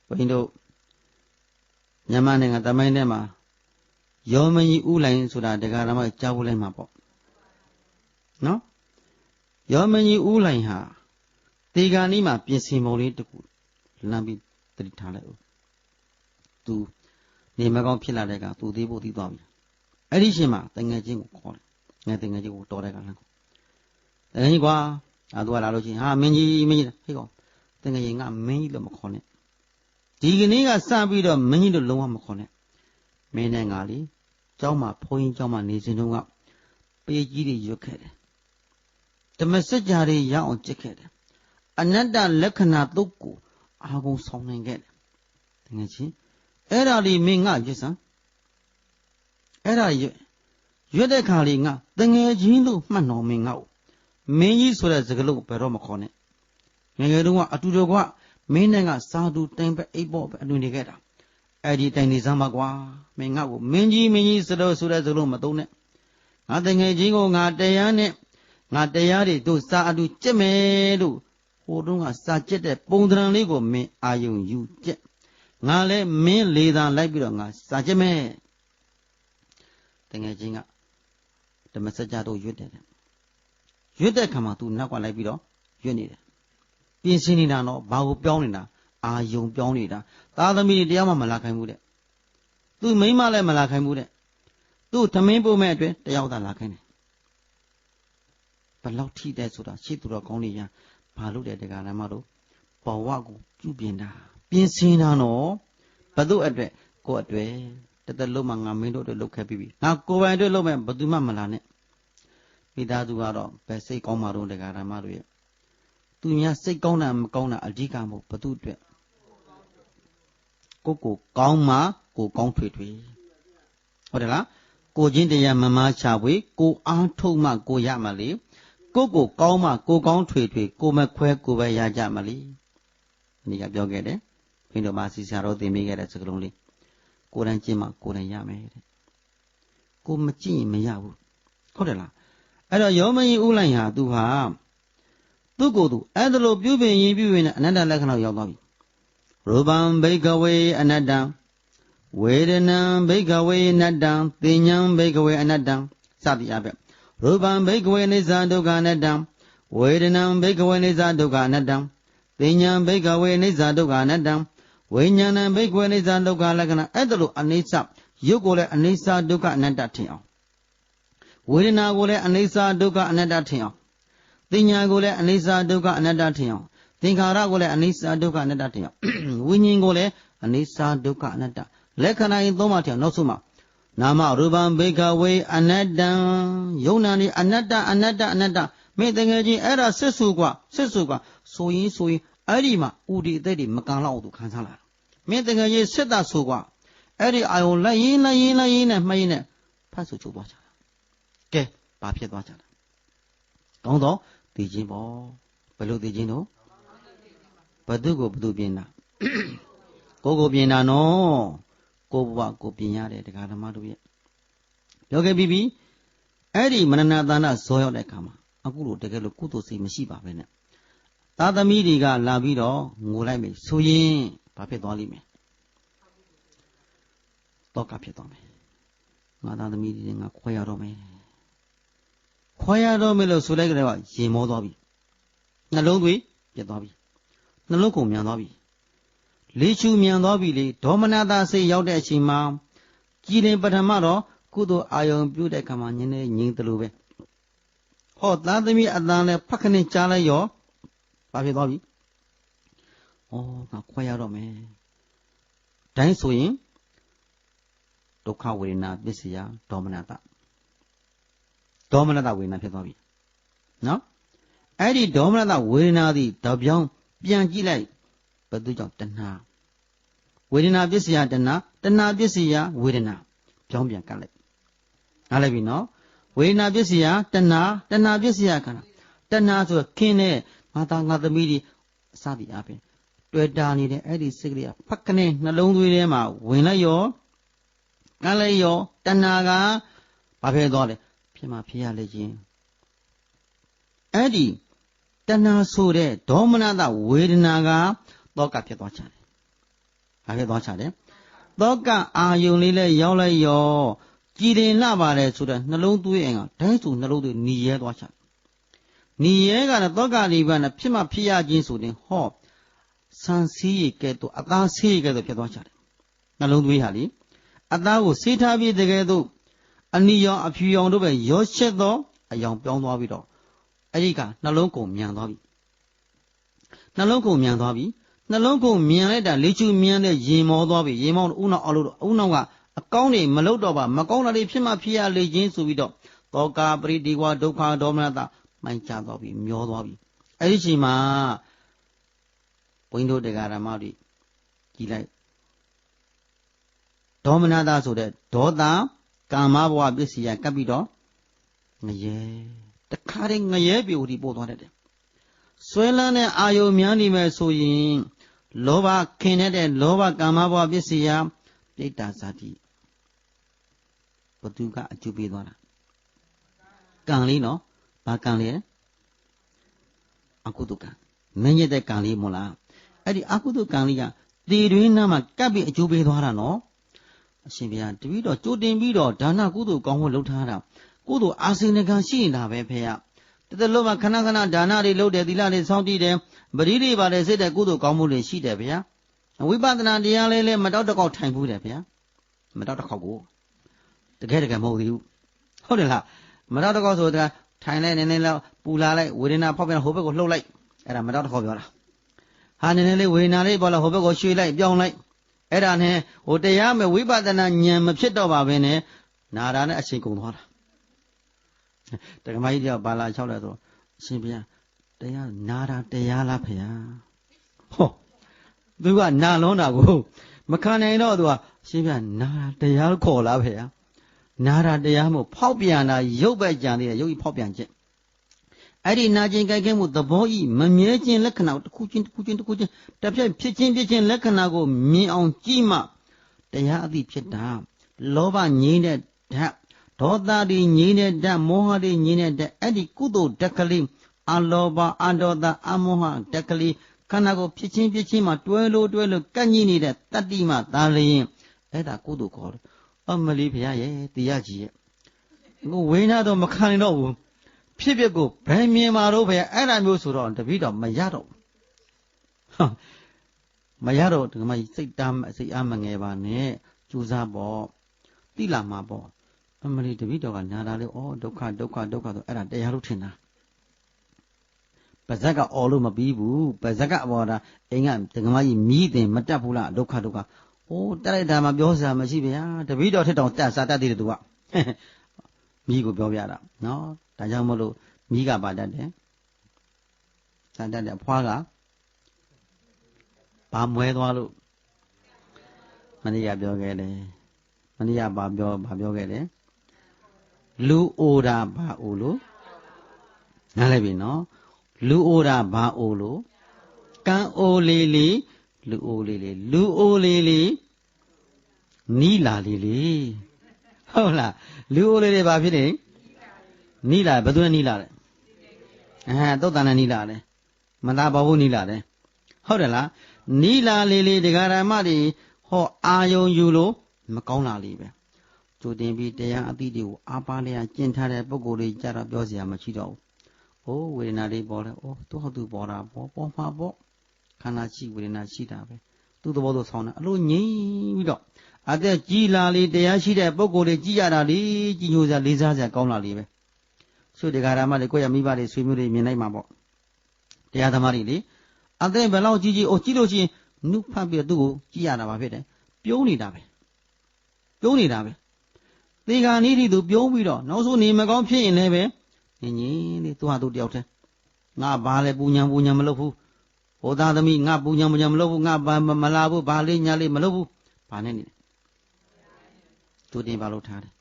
bây giờ nhà mà này người ta mấy này mà do mấy u lại số là để cả là mà cháu lại mà bỏ nó do mấy u lại hả thì cái này mà biến sinh màu này được làm bị tự thả lại tu nếu mà con phi là đấy cả tu đi bộ đi tàu ấy đi xem mà từng ngày chỉ có khó ngày từng ngày chỉ có to đấy cả là từng ngày qua tu là lúc gì ha mấy gì thấy không từng ngày ngã mấy là một khó này thì cái này cái sao bây giờ mấy được lâu mà khó này mấy này ngã đi cháu mà phơi cháu mà nề sinh đông ngọc bây giờ đi vô cái đấyแต่ไม่สัจจารียาအောင်จิตခဲ့တယ်အနတ္တလက္ခဏာတုတ်ကိုအာကုန်ဆောင်နိုင်ခဲ့တယ်တကယ်ချင်းအဲ့ဒါလေးမင်းငါရွတ်စမ်းအဲ့ဒါရွတ်တဲ့ခါလေးငါတငယ်ချင်းတို့မှတ်တော်မင်းငါ့ကိုမင်းကြီးဆိုတဲ့စကားလုံးဘယ်တော့မခေါ်နဲ့ငယ်ငယ်တုန်းကအတူတူကမင်းနဲ့ကစာတူတိုင်ပဲအိပ်ပေါ့ပဲအတူနေခဲ့တာအဲ့ဒီတိုင်နေစမ်းပါကွာမင်းငါ့ကိုမင်းကြီးဆိုတဲ့စကားလုံးမသုံးနဲ့ငါတငယ်ချင်းကိုငါတရားနဲ့ငါတရားတွေတို့စာအတူကြက်မယ်လို့ဟိုတုန်းကစာကြက်တဲ့ပုံသဏ္ဍာန်လေးကိုမင်းအာယုံယူကြက်ငါလည်းမင်းလေသာလိုက်ပြီးတော့ငါစာကြက်မယ်တကယ်ချင်းကဓမ္မစကြာတို့ရွတ်တယ်ရွတ်တဲ့ခါမှာ तू နောက်ကလိုက်ပြီးတော့ရွတ်နေတယ်ပြင်ဆင်နေတာတော့ဘာကိုပြောင်းနေတာအာယုံပြောင်းနေတာသားသမီးတွေတရားမှမလာခိုင်းဘူးတဲ့ तू မိန်းမလည်းမလာခိုင်းဘူးတဲ့ तू သမင်းပို့မဲ့အတွက်တယောက်သာလာခိုင်းတယ်ဘယ်လောက်ထိတဲ့ဆိုတာရှေ့သူတော်ကောင်းတွေရဘာလို့တဲ့တရားနာမတို့ဘဝကိုပြုပြင်တာပြင်ဆင်တာနော်ဘယ်သူအတွက်ကိုယ့်အတွက်တသက်လုံးမှာငါမင်းတို့အတွက်လုပ်ခဲ့ပြီးငါကိုယ်ပိုင်အတွက်လုပ်မဲ့ဘယ်သူမှမလာနဲ့မိသားစုကတော့ဘယ်စိတ်ကောင်းမှတော့တရားနာမတို့ရဲ့သူများစိတ်ကောင်းတာမကောင်းတာအဓိကမဟုတ်ဘယ်သူအတွက်ကိုကောင်းမှကိုကောင်းထွေထွေဟုတ်တယ်လားကိုချင်းတရားမမချပွေကိုအားထုတ်မှကိုရမှာလေကိုကောင်းမှကိုကောင်းထွေထွေကိုမခွဲကိုပဲရကြမလေးဒီကပြောခဲ့တယ်ဘင်းတို့မှာစီစာတော်သင်မိခဲ့တဲ့စကားလုံးလေးကိုယ်တိုင်ကျင့်မှကိုယ်တိုင်ရမယ်တဲ့ကိုမကျင့်ရင်မရဘူးဟုတ်တယ်လားအဲ့တော့ယောမယီဥလိုက်ဟာသူဟာသူ့ကိုယ်သူအဲ့ဒါလိုပြုပြင်ရင်ပြုရင်အနတ္တလက္ခဏာရောက်သွားပြီရူပံဘိကဝေအနတ္တဝေဒနံဘိကဝေအနတ္တသင်္ညံဘိကဝေအနတ္တစသည်အပြင်ရူပံဘိကဝေနိစ္စဒုက္ခအနတ္တဝေဒနံဘိကဝေနိစ္စဒုက္ခအနတ္တသင်္ညံဘိကဝေနိစ္စဒုက္ခအနတ္တဝိညာဏံဘိကဝေနိစ္စဒုက္ခလက္ခဏာအဲ့ဒါလိုအနိစ္စရုပ်ကိုလည်းအနိစ္စဒုက္ခအနတ္တထင်အောင်ဝေဒနာကိုလည်းအနိစ္စဒုက္ခအနတ္တထင်အောင်သင်္ညာကိုလည်းအနိစ္စဒုက္ခအနတ္တထင်အောင်သင်္ခါရကိုလည်းအနိစ္စဒုက္ခအနတ္တထင်အောင်ဝိညာဉ်ကိုလည်းအနိစ္စဒုက္ခအနတ္တလက္ခဏာရင်သုံးပါးထင်အောင်နောက်ဆုံးမှာနာမရူပံဘိကဝေအနတ္တယုံနာနေအနတ္တအနတ္တအနတ္တမင်းတကယ်ကြီးအဲ့ဒါစစ်စုกว่าဆိုရင်အဲ့ဒီမှာဥဒီအသက်တွေမကန်လောက်သူခံစားလာမင်းတကယ်ကြီးစစ်တာဆိုกว่าအဲ့ဒီအာယုံလိုက်ရင်နဲ့မှိုင်းနဲ့ဖတ်ဆိုချုပ်သွားကြတာကဲဘာဖြစ်သွားကြတာကောင်းတော့သိချင်းပေါ့ဘယ်လိုသိချင်းတော့ဘသူကိုဘသူပြင်တာကိုပြင်တာနော်ကိုဘဝကိုပြင်ရတယ်တရားဓမ္မတို့ရဲ့ပြောခဲ့ပြီးပြီအဲ့ဒီမနနာသာနာဇောရောက်တဲ့အခါမှာအခုလိုတကယ်လို့ကုသိုလ်စိတ်မရှိပါပဲနဲ့သာသမီတွေကလာပြီးတော့ငိုလိုက်မယ်ဆိုရင်ဘာဖြစ်သွားလိမ့်မယ်တော့ကဖြစ်သွားမယ်ငါသာသမီတွေငါခွဲရတော့မယ်လို့ဆိုလိုက်ကြတော့ရင်မောသွားပြီနှလုံးသွေးပြတ်သွားပြီနှလုံးကုန်မြန်သွားပြီလေးချူမြန်သွားပြီလေဒေါမနတာစိတ်ရောက်တဲ့အချိန်မှာကြည်ရင်ပထမတော့ကုသိုလ်အာယုံပြုတဲ့ခါမှာငြင်းတယ်လို့ပဲဟောသားသမီးအတန်နဲ့ဖက်ခနဲ့ကြားလိုက်ရောဘာဖြစ်သွားပြီဩငါခွဲရတော့မယ်တိုင်းဆိုရင်ဒုက္ခဝေဒနာပစ္စယဒေါမနတာဝေဒနာဖြစ်သွားပြီနော်အဲ့ဒီဒေါမနတာဝေဒနာသည်တပြောင်းပြန်ကြည့်လိုက်ဘယ်သူကြောင့်တဏှာဝေဒနာပစ္စယတဏှာပစ္စယဝေဒနာပြောင်းပြန်ကတ်လိုက်နားလည်ပြီနော် ဝေဒနာပစ္စယတဏှာပစ္စယခန္ဓာတဏှာဆိုခင်းတဲ့ငါသားငါသမီးတွေအစသည်အပြင်တွေ့တာနေတဲ့အဲ့ဒီစိတ်ကလေးကဖက်ကနေနှလုံးသွေးထဲမှာဝင်လိုက်ရောကန်းလိုက်ရောတဏှာကဘာဖြစ်သွားလဲဖြစ်မှဖြစ်ရလေခြင်းအဲ့ဒီတဏှာဆိုတဲ့ဒေါမနတဝေဒနာကသောကဖြစ်သွားချတယ်ဘာဖြစ်သွားချတယ်သောကအာယုံလေးလဲရောက်လိုက်ရောကြည်တင်လာပါတယ်ဆိုတဲ့နှလုံးသွေးအင်ကဒိုင်းဆိုနှလုံးသွေးหนีရဲသွားချနီရဲကလည်းသောကနိဗ္ဗာန်ဖြစ်မှဖြစ်ရခြင်းဆိုရင်ဟောဆန်စည်းရကဲ့သို့အသားဆေးရကဲ့သို့ဖြစ်သွားချတယ်နှလုံးသွေးဟာလေအသားကိုဆေးထားပြီးတကယ်သို့အနီရောင်အဖြူရောင်တို့ပဲရောရှက်သောအယောင်ပြောင်းသွားပြီးတော့အဲ့ဒီကနှလုံးကုန်မြန်သွားပြီနှလုံးကုန်မြန်သွားပြီနှလုံးကုန်မြန်လိုက်တာလေချူမြန်တဲ့ရင်မောသွားပြီရင်မောဦးနောက်အောက်လို့ဦးနောက်ကအကောင်းနေမလုတော့ပါမကောင်းတာတွေဖြစ်မှဖြစ်ရလေခြင်းဆိုပြီးတော့သောကပရိဒီဝဒုက္ခဒေါမနတမှိုင်းချသွားပြီမျောသွားပြီအဲ့ဒီချိန်မှာဘုန်းကြီးတို့တရားဓမ္မတွေကြည်လိုက်ဒေါမနတဆိုတဲ့ဒေါသကာမဘဝပစ္စည်းကပ်ပြီးတော့ငရဲတခါတည်းငရဲပြူတီပို့သွားတတ်တယ်ဆွဲလန်းတဲ့အာယုံများနေမယ်ဆိုရင်လောဘခင်တဲ့လောဘကာမဘဝပစ္စည်းပြိတ္တာဇာတိဘသူကအကျိုးပေးသွားတာကံလေးနော်ဘာကံလဲအကုသိုလ်ကံမင်းရဲ့တဲ့ကံလေးမို့လားအဲ့ဒီအကုသိုလ်ကံလေးကတည်တွင်းနားမှာကပ်ပြီးအကျိုးပေးသွားတာနော်အရှင်ဘုရားတပည့်တော်ကြိုတင်ပြီးတော့ဒါနကုသိုလ်ကောင်းဖို့လုပ်ထားတာကုသိုလ်အာစိဏကံရှိနေတာပဲဖေရတတလို့မှခဏခဏဒါနတွေလုပ်တယ်သီလတွေစောင့်တည်တယ်ပရိတွေပါတယ်စိတ်တဲ့ကုသိုလ်ကောင်းမှုတွေရှိတယ်ဗျာဝိပဿနာတရားလေးလည်းမတောက်တစ်ခေါက်ထိုင်ဘူးတယ်ဗျာမတောက်တစ်ခေါက်ကိုတကယ်မဟုတ်သေးဘူးဟုတ်တယ်လားမတောက်တစ်ခေါက်ဆိုတာထိုင်လိုက်နည်းနည်းလောက်ပူလာလိုက်ဝေဒနာဖောက်ပြန်ဟိုဘက်ကိုလှုပ်လိုက်အဲ့ဒါမတောက်တစ်ခေါက်ပြောတာဟာနည်းနည်းလေးဝေဒနာလေးပေါ်လာဟိုဘက်ကိုရွှေ့လိုက်ပြောင်းလိုက်အဲ့ဒါနဲ့ဟိုတရားမဲ့ဝိပဿနာဉာဏ်မဖြစ်တော့ပါဘဲနဲ့နာတာနဲ့အချိန်ကုန်သွားတာတက္ကမကြီးတယောက်ဘာလာလျှောက်လဲဆိုအရှင်ဘုရားတရားနာတာတရားလားဖေဟာဟောသူကနာလုံးတာကိုမခံနိုင်တော့သူကအရှင်ဘုရားနာတာတရားခေါ်လားဖေဟာနာတာတရားမို့ဖောက်ပြန်တာရုပ်ပဲကြံသေးတယ်ရုပ်ကြီးဖောက်ပြန်ခြင်းအဲ့ဒီနာခြင်းကြိုက်ခဲမှုသဘောဤမမြဲခြင်းလက္ခဏာတစ်ခုချင်းတစ်ဖြတ်ဖြစ်ခြင်းလက္ခဏာကိုမြင်အောင်ကြည့်မှတရားအသိဖြစ်တာလောဘငြိမ်းတဲ့ဓာတ်ဒေါသတွေငြိမ်းတဲ့ဓာတ်မောဟတွေငြိမ်းတဲ့ဓာတ်အဲ့ဒီကုသိုလ်ဓာတ်ကလေးအလောဘအဒေါသအမောဟဓာတ်ကလေးခန္ဓာကိုဖြစ်ခြင်းမှာတွဲလို့ကန့်ညိနေတဲ့တတ္တိမှသာလျင်အဲ့ဒါကုသိုလ်ခေါ်တယ်အမလီဘုရားရဲ့တရားကြီးရဲ့ကိုဝိညာဉ်တော့မခံနိုင်တော့ဘူးဖြစ်ကိုဘယ်မြင်မှာတော့ဘယ်အဲ့ဒါမျိုးဆိုတော့တပည့်တော်မရတော့မရတော့ဒီမှာစိတ်အားမငယ်ပါနဲ့ကြိုးစားပေါ့တိလာမှာပေါ့အမလီတပည့်တော်ကနာတာလေဩဒုက္ခဆိုအဲ့ဒါတရားလို့ထင်တာပါဇက်ကအော်လို့မပြီးဘူးပါဇက်ကအပေါ်တာအိမ်ကဒီမှာကြီးမြည်တင်မတက်ဘူးလားဒုက္ခအိုးတက်လိုက်တာမှပြောစရာမရှိဗျာတပည့်တော်ထက်တောင်တက်စားတတ်သေးတယ်သူကမြည်ကိုပြောပြတာနော်ဒါကြောင့်မလို့မြည်ကပါတတ်တယ်စားတတ်တယ်ဖွားကဘာမွဲသွားလို့မနေ့ကပြောခဲ့တယ်မနေ့ကဘာပြောခဲ့တယ်လူအိုတာဘာအိုလို့နားလည်ပြီနော်လူအိုတာဘာအိုလို့ကံအိုလေးလေးလူအိုလေးလေးလူအိုလေးလေးနီးလာလေးလေးဟုတ်လားလူအိုလေးလေးဘာဖြစ်နေနီးလာဘယ်သူနဲ့နီးလာလဲသုတ်တန်နဲ့နီးလာတယ်မသာဘာဘူးနီးလာတယ်ဟုတ်တယ်လားနီးလာလေးလေးဒကာရမတွေဟောအာယုံယူလို့မကောင်းလာလေးပဲကြိုတင်ပြီးတရားအသီးတွေကိုအားပါလျာကျင့်ထားတဲ့ပုဂ္ဂိုလ်တွေကြတော့ပြောစရာမရှိတော့ဘူးဝေဒနာလေးပေါ်လဲသူ့ဟုတ်ပေါ်တာပေါ်မှာပေါ့ခန္ဓာရှိဝေဒနာရှိတာပဲသူ့သဘောသူဆောင်းတာအလိုငြိမ့်ပြီးတော့အသက်ကြီးလာလေတရားရှိတဲ့ပုဂ္ဂိုလ်တွေကြည်ရတာလေကြီးညိုစရာလေးစားစရာကောင်းလာလေပဲဆိုဒီဃာရမတွေကိုယ့်ရဲ့မိဘတွေဆွေမျိုးတွေမြင်လိုက်မှာပေါ့တရားသမားတွေလေအသက်ဘယ်လောက်ကြီးကြည့်လို့ရှိရင်နှုတ်ဖတ်ပြီးတော့သူ့ကိုကြည်ရတာပါဖြစ်တယ်ပြုံးနေတာပဲသေခါနီးထိသူပြုံးပြီးတော့နောက်ဆုံးနေမကောင်းဖြစ်ရင်လည်းပဲညင်လေးသူဟာသူတယောက်တည်းငါဘာလဲပူညာမလုပ်ဘူးဟိုသားသမီးငါပူညာမလုပ်ဘူးငါဘာမလာဘူးဘာလေးညာလေးမလုပ်ဘူးဘာနဲ့နေလဲသူတင်ပါလို့ထားတယ်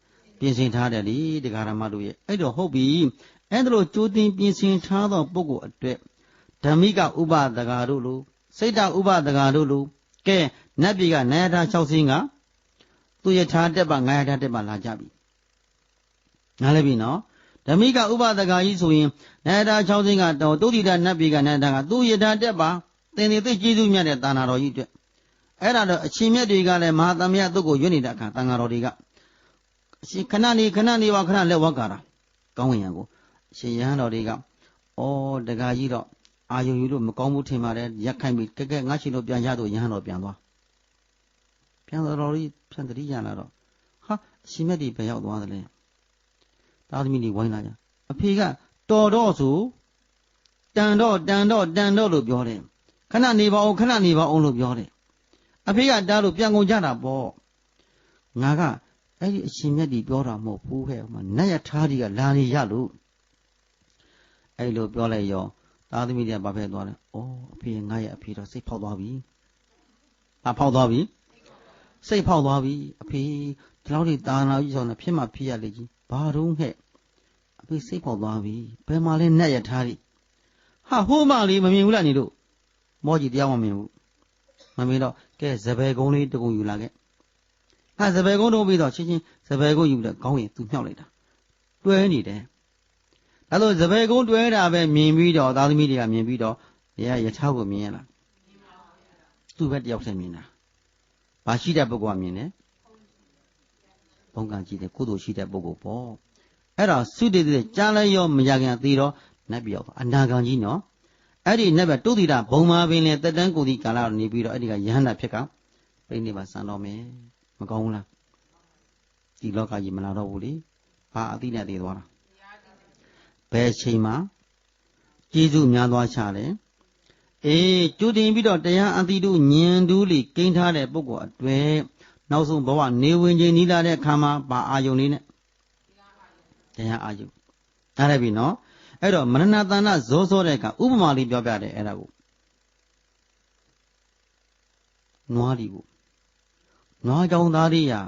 ပြင်ဆင်ထားတယ်လေတရားဓမ္မတို့ရဲ့အဲ့တော့ဟုတ်ပြီအဲ့ဒါလို့ကြိုးတင်ပြင်ဆင်ထားသောပုဂ္ဂိုလ်အတွက်ဓမ္မိကဥပဒကာတို့လိုစိတ်တဥပဒကာတို့လိုကဲနတ်ပြည်ကနာယထာ6ဆင်းကသူယထာတက်ပါ900တက်ပါလာကြပြီနားလည်ပြီနော်ဓမ္မိကဥပဒကာကြီးဆိုရင်နာယထာ6ဆင်းကတော့တုဋ္ဌိတနတ်ပြည်ကနာယထာကသူယထာတက်ပါသင်သိကျေးဇူးမြတ်တဲ့တာနာတော်ကြီးအတွက်အဲ့ဒါတော့အရှင်မြတ်တွေကလည်းမဟာသမယတုတ်ကိုရွတ်နေတဲ့အခါတန်ဃာတော်တွေကအရှင်ခဏနေပါခဏလက်ဝါကာတာကောင်းဝင်ရန်ကိုအရှင်ယဟန်တော်တွေကဩတခါကြီးတော့အာယုံယူလို့မကောင်းဘူးထင်ပါတယ်ရက်ခိုင်းပြီးကဲငါရှင်တို့ပြန်ရတော့ယဟန်တော်ပြန်သွားပြန်တော်ကြီးပြန်တတိယလာတော့ဟာအရှင်မြတ်တွေဘယ်ရောက်သွားသလဲသားသမီးတွေဝိုင်းလာကြအဖေကတော်တော့ဆိုတန်တော့လို့ပြောတယ်ခဏနေပါအောင်လို့ပြောတယ်အဖေကတားလို့ပြန်ကုန်ကြတာပေါ့ငါကအဲ့ဒီအရှင်မြတ်ကြီးပြောတာမဟုတ်ဘူးခဲ့ဟိုမှာနတ်ရထားကြီးကလာနေရလို့အဲ့လိုပြောလိုက်ရောသားသမီးတွေကဘာဖဲသွားလဲဩအဖေငါရဲ့အဖေတော့စိတ်ဖောက်သွားပြီဖောက်သွားပြီစိတ်ဖောက်သွားပြီအဖေဒီလောက်ထိတာနာကြီးဆောင်နေဖြစ်မှဖြစ်ရလေကြီးဘာတော့ဟဲ့အဖေစိတ်ဖောက်သွားပြီဘယ်မှာလဲနတ်ရထားကြီးဟာဟိုးမလေးမမြင်ဘူးလားညီတို့မောကြီးတရားမမြင်ဘူးမမြင်တော့ကဲစပယ်ကုန်းလေးတကုံယူလာခဲ့စပယ်ကုန်းတော့ပြီးတော့ချင်းစပယ်ကုန်းယူတဲ့ခေါင်းရင်သူမြောက်လိုက်တာတွဲနေတယ်ဒါလို့စပယ်ကုန်းတွဲတာပဲမြင်ပြီးတော့သားသမီးတွေကမြင်ပြီးတော့ရထားကိုမြင်ရလားသူပဲတယောက်တည်းမြင်တာဘာရှိတဲ့ပုဂ္ဂိုလ်ကမြင်တယ်ဘုံကံရှိတဲ့ကုသိုလ်ရှိတဲ့ပုဂ္ဂိုလ်ပေါ့အဲ့ဒါသုတေတိကြားလိုက်ရောမရခင်သေးတော့နတ်ပြောအနာဂံကြီးနော်အဲ့ဒီနတ်ပဲတုတိတာဘုံမာပင်လေတက်တန်းကိုဒီကာလနေပြီးတော့အဲ့ဒီကယဟန္တာဖြစ်ကပြိနေပါစံတော်မယ်မကောင်းဘူးလားဒီလောကကြီးမလာတော့ဘူးလေဘာအသိနဲ့သိသွားတာဘယ်ချိန်မှာကျေးဇူးများသွားချတယ်ကျူတင်ပြီးတော့တရားအသိတို့ဉာဏ်တူးလီကိန်းထားတဲ့ပုဂ္ဂိုလ်အတွေ့နောက်ဆုံးဘဝနေဝင်ခြင်းနီးလာတဲ့အခါမှာဘာအာယုန်လေးနဲ့တရားအာယုန်နားလည်ပြီနော်အဲ့တော့မရဏတဏ္ဍဇောတဲ့အခါဥပမာလေးပြောပြတယ်အဲ့ဒါကိုနွားဒီကိုနွားကြောင်သားလေးရာ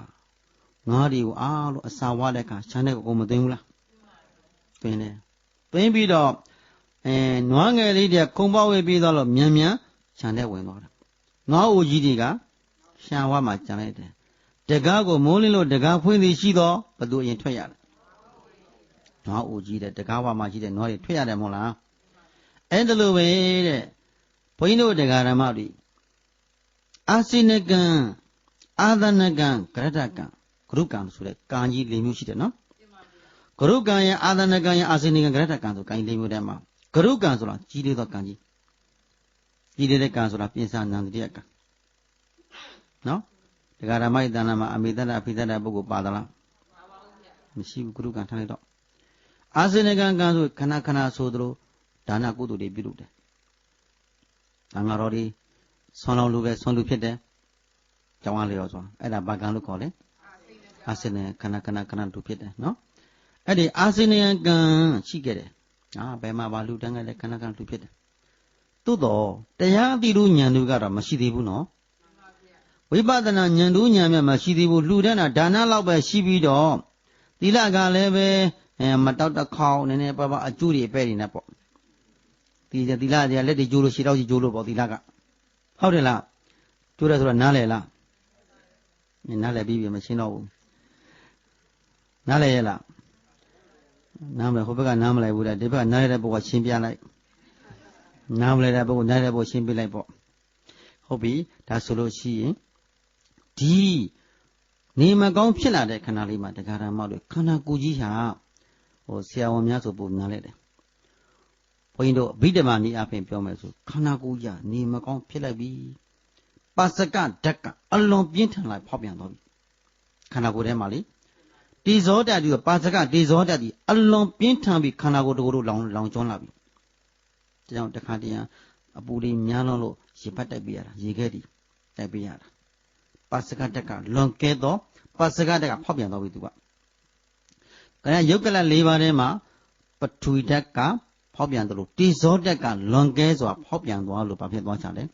နွားဒီကိုအားလို့အစာဝါတဲ့အခါခြံတဲ့ကိုမသိဘူးလားသိတယ်သိပြီးတော့နွားငယ်လေးတွေခုံပေါက်ဝေးပြီးတော့မြန်ခြံတဲ့ဝင်သွားတယ်နွားအိုကြီးတွေကရှာဝါမှာကြံလိုက်တယ်တကားကိုမိုးလင်းလို့တကားဖွင့်သည်ရှိတော့ဘသူအရင်ထွက်ရတယ်နွားအိုကြီးတဲ့တကားဝါမှာရှိတဲ့နွားတွေထွက်ရတယ်မဟုတ်လားအဲ့ဒါလိုပဲတဲ့ဘုန်းကြီးတို့တရားဓမ္မတွေအာစိနကံအာသနကံကရတကံဂရုကံဆိုတဲ့ကံကြီး၄မျိုးရှိတယ်နော်ဂရုကံရဲ့အာသနကံရဲ့အာစိနကံကရတကံဆိုကံ၄မျိုးတည်းမှာဂရုကံဆိုတာကြီးလေးသောကံကြီးကြီးလေးတဲ့ကံဆိုတာပြင်စာနန္တရကံနော်တရားဓမ္မရဲ့တဏ္ဍာမှာအမိတ္တအဖိတ္တပုဂ္ဂိုလ်ပါသလားမရှိဘူးဂရုကံထားလိုက်တော့အာစိနကံကံဆိုခဏဆိုသလိုဒါနကုသိုလ်တွေပြုလုပ်တယ်သံဃာတော်တွေဆွမ်းလောင်းလူပဲဆွမ်းလူဖြစ်တယ်ကျောင်းအားလျော်စွာအဲ့ဒါဘာကံလို့ခေါ်လဲအာစိနခဏတူဖြစ်တယ်နော်အဲ့ဒီအာစိနကံရှိခဲ့တယ်ဘယ်မှာဘာလူတန်းခဲ့လဲခဏတူဖြစ်တယ်သို့တော့တရားအတိတို့ဉာဏ်တို့ကတော့မရှိသေးဘူးနော်ဝိပဿနာဉာဏ်တို့ဉာဏ်မြတ်မရှိသေးဘူးလှူတဲ့နာဒါနလောက်ပဲရှိပြီးတော့သီလကလည်းပဲမတောက်တခေါင်းနည်းနည်းပါအကျိုးတွေပဲနေပေါ့သီလတွေကလက်တွေကျိုးလို့ရှေ့တော့ကြီးကျိုးလို့ပေါ့သီလကဟုတ်တယ်လားကျိုးတယ်ဆိုတော့နားလဲလားနားလဲပြီးပြီမရှင်းတော့ဘူးနားလဲရဲ့လားနားမလဲဟိုဘက်ကနားမလဲဘူးတဲ့ဒီဘက်ကနားရတဲ့ဘက်ကရှင်းပြလိုက်နားမလဲတဲ့ဘက်ကနားရတဲ့ဘက်ရှင်းပြလိုက်ပေါ့ဟုတ်ပြီဒါဆိုလို့ရှိရင်ဒီနေမကောင်းဖြစ်လာတဲ့ခန္ဓာလေးမှာတရားဓမ္မတွေခန္ဓာကိုယ်ကြီးဟာဆရာဝန်များဆိုပုံများလိုက်တယ်ဘုန်းကြီးတို့အဘိဓမ္မာနည်းအပြင်ပြောမယ်ဆိုခန္ဓာကိုယ်ကြီးနေမကောင်းဖြစ်လိုက်ပြီပါစကဓာတ်ကအလွန်ပြင်းထန်လာဖောက်ပြန်သွားပြီခန္ဓာကိုယ်ထဲမှာလေတေဇောဓာတ်ဒီပါစကတေဇောဓာတ်ဒီအလွန်ပြင်းထန်ပြီးခန္ဓာကိုယ်တို့လောင်ကျွမ်းလာပြီဒါကြောင့်တခါတည်းအပူလေးများလို့ရေဖတ်တိုက်ပြရတာရေခဲတီတိုက်ပြရတာပါစကဓာတ်ကလွန်ကဲတော့ပါစကဓာတ်ကဖောက်ပြန်သွားပြီသူကယုတ်ကလ၄ပါးထဲမှာပထဝီဓာတ်ကဖောက်ပြန်တယ်လို့တေဇောဓာတ်ကလွန်ကဲစွာဖောက်ပြန်သွားလို့ဘာဖြစ်သွားချလဲ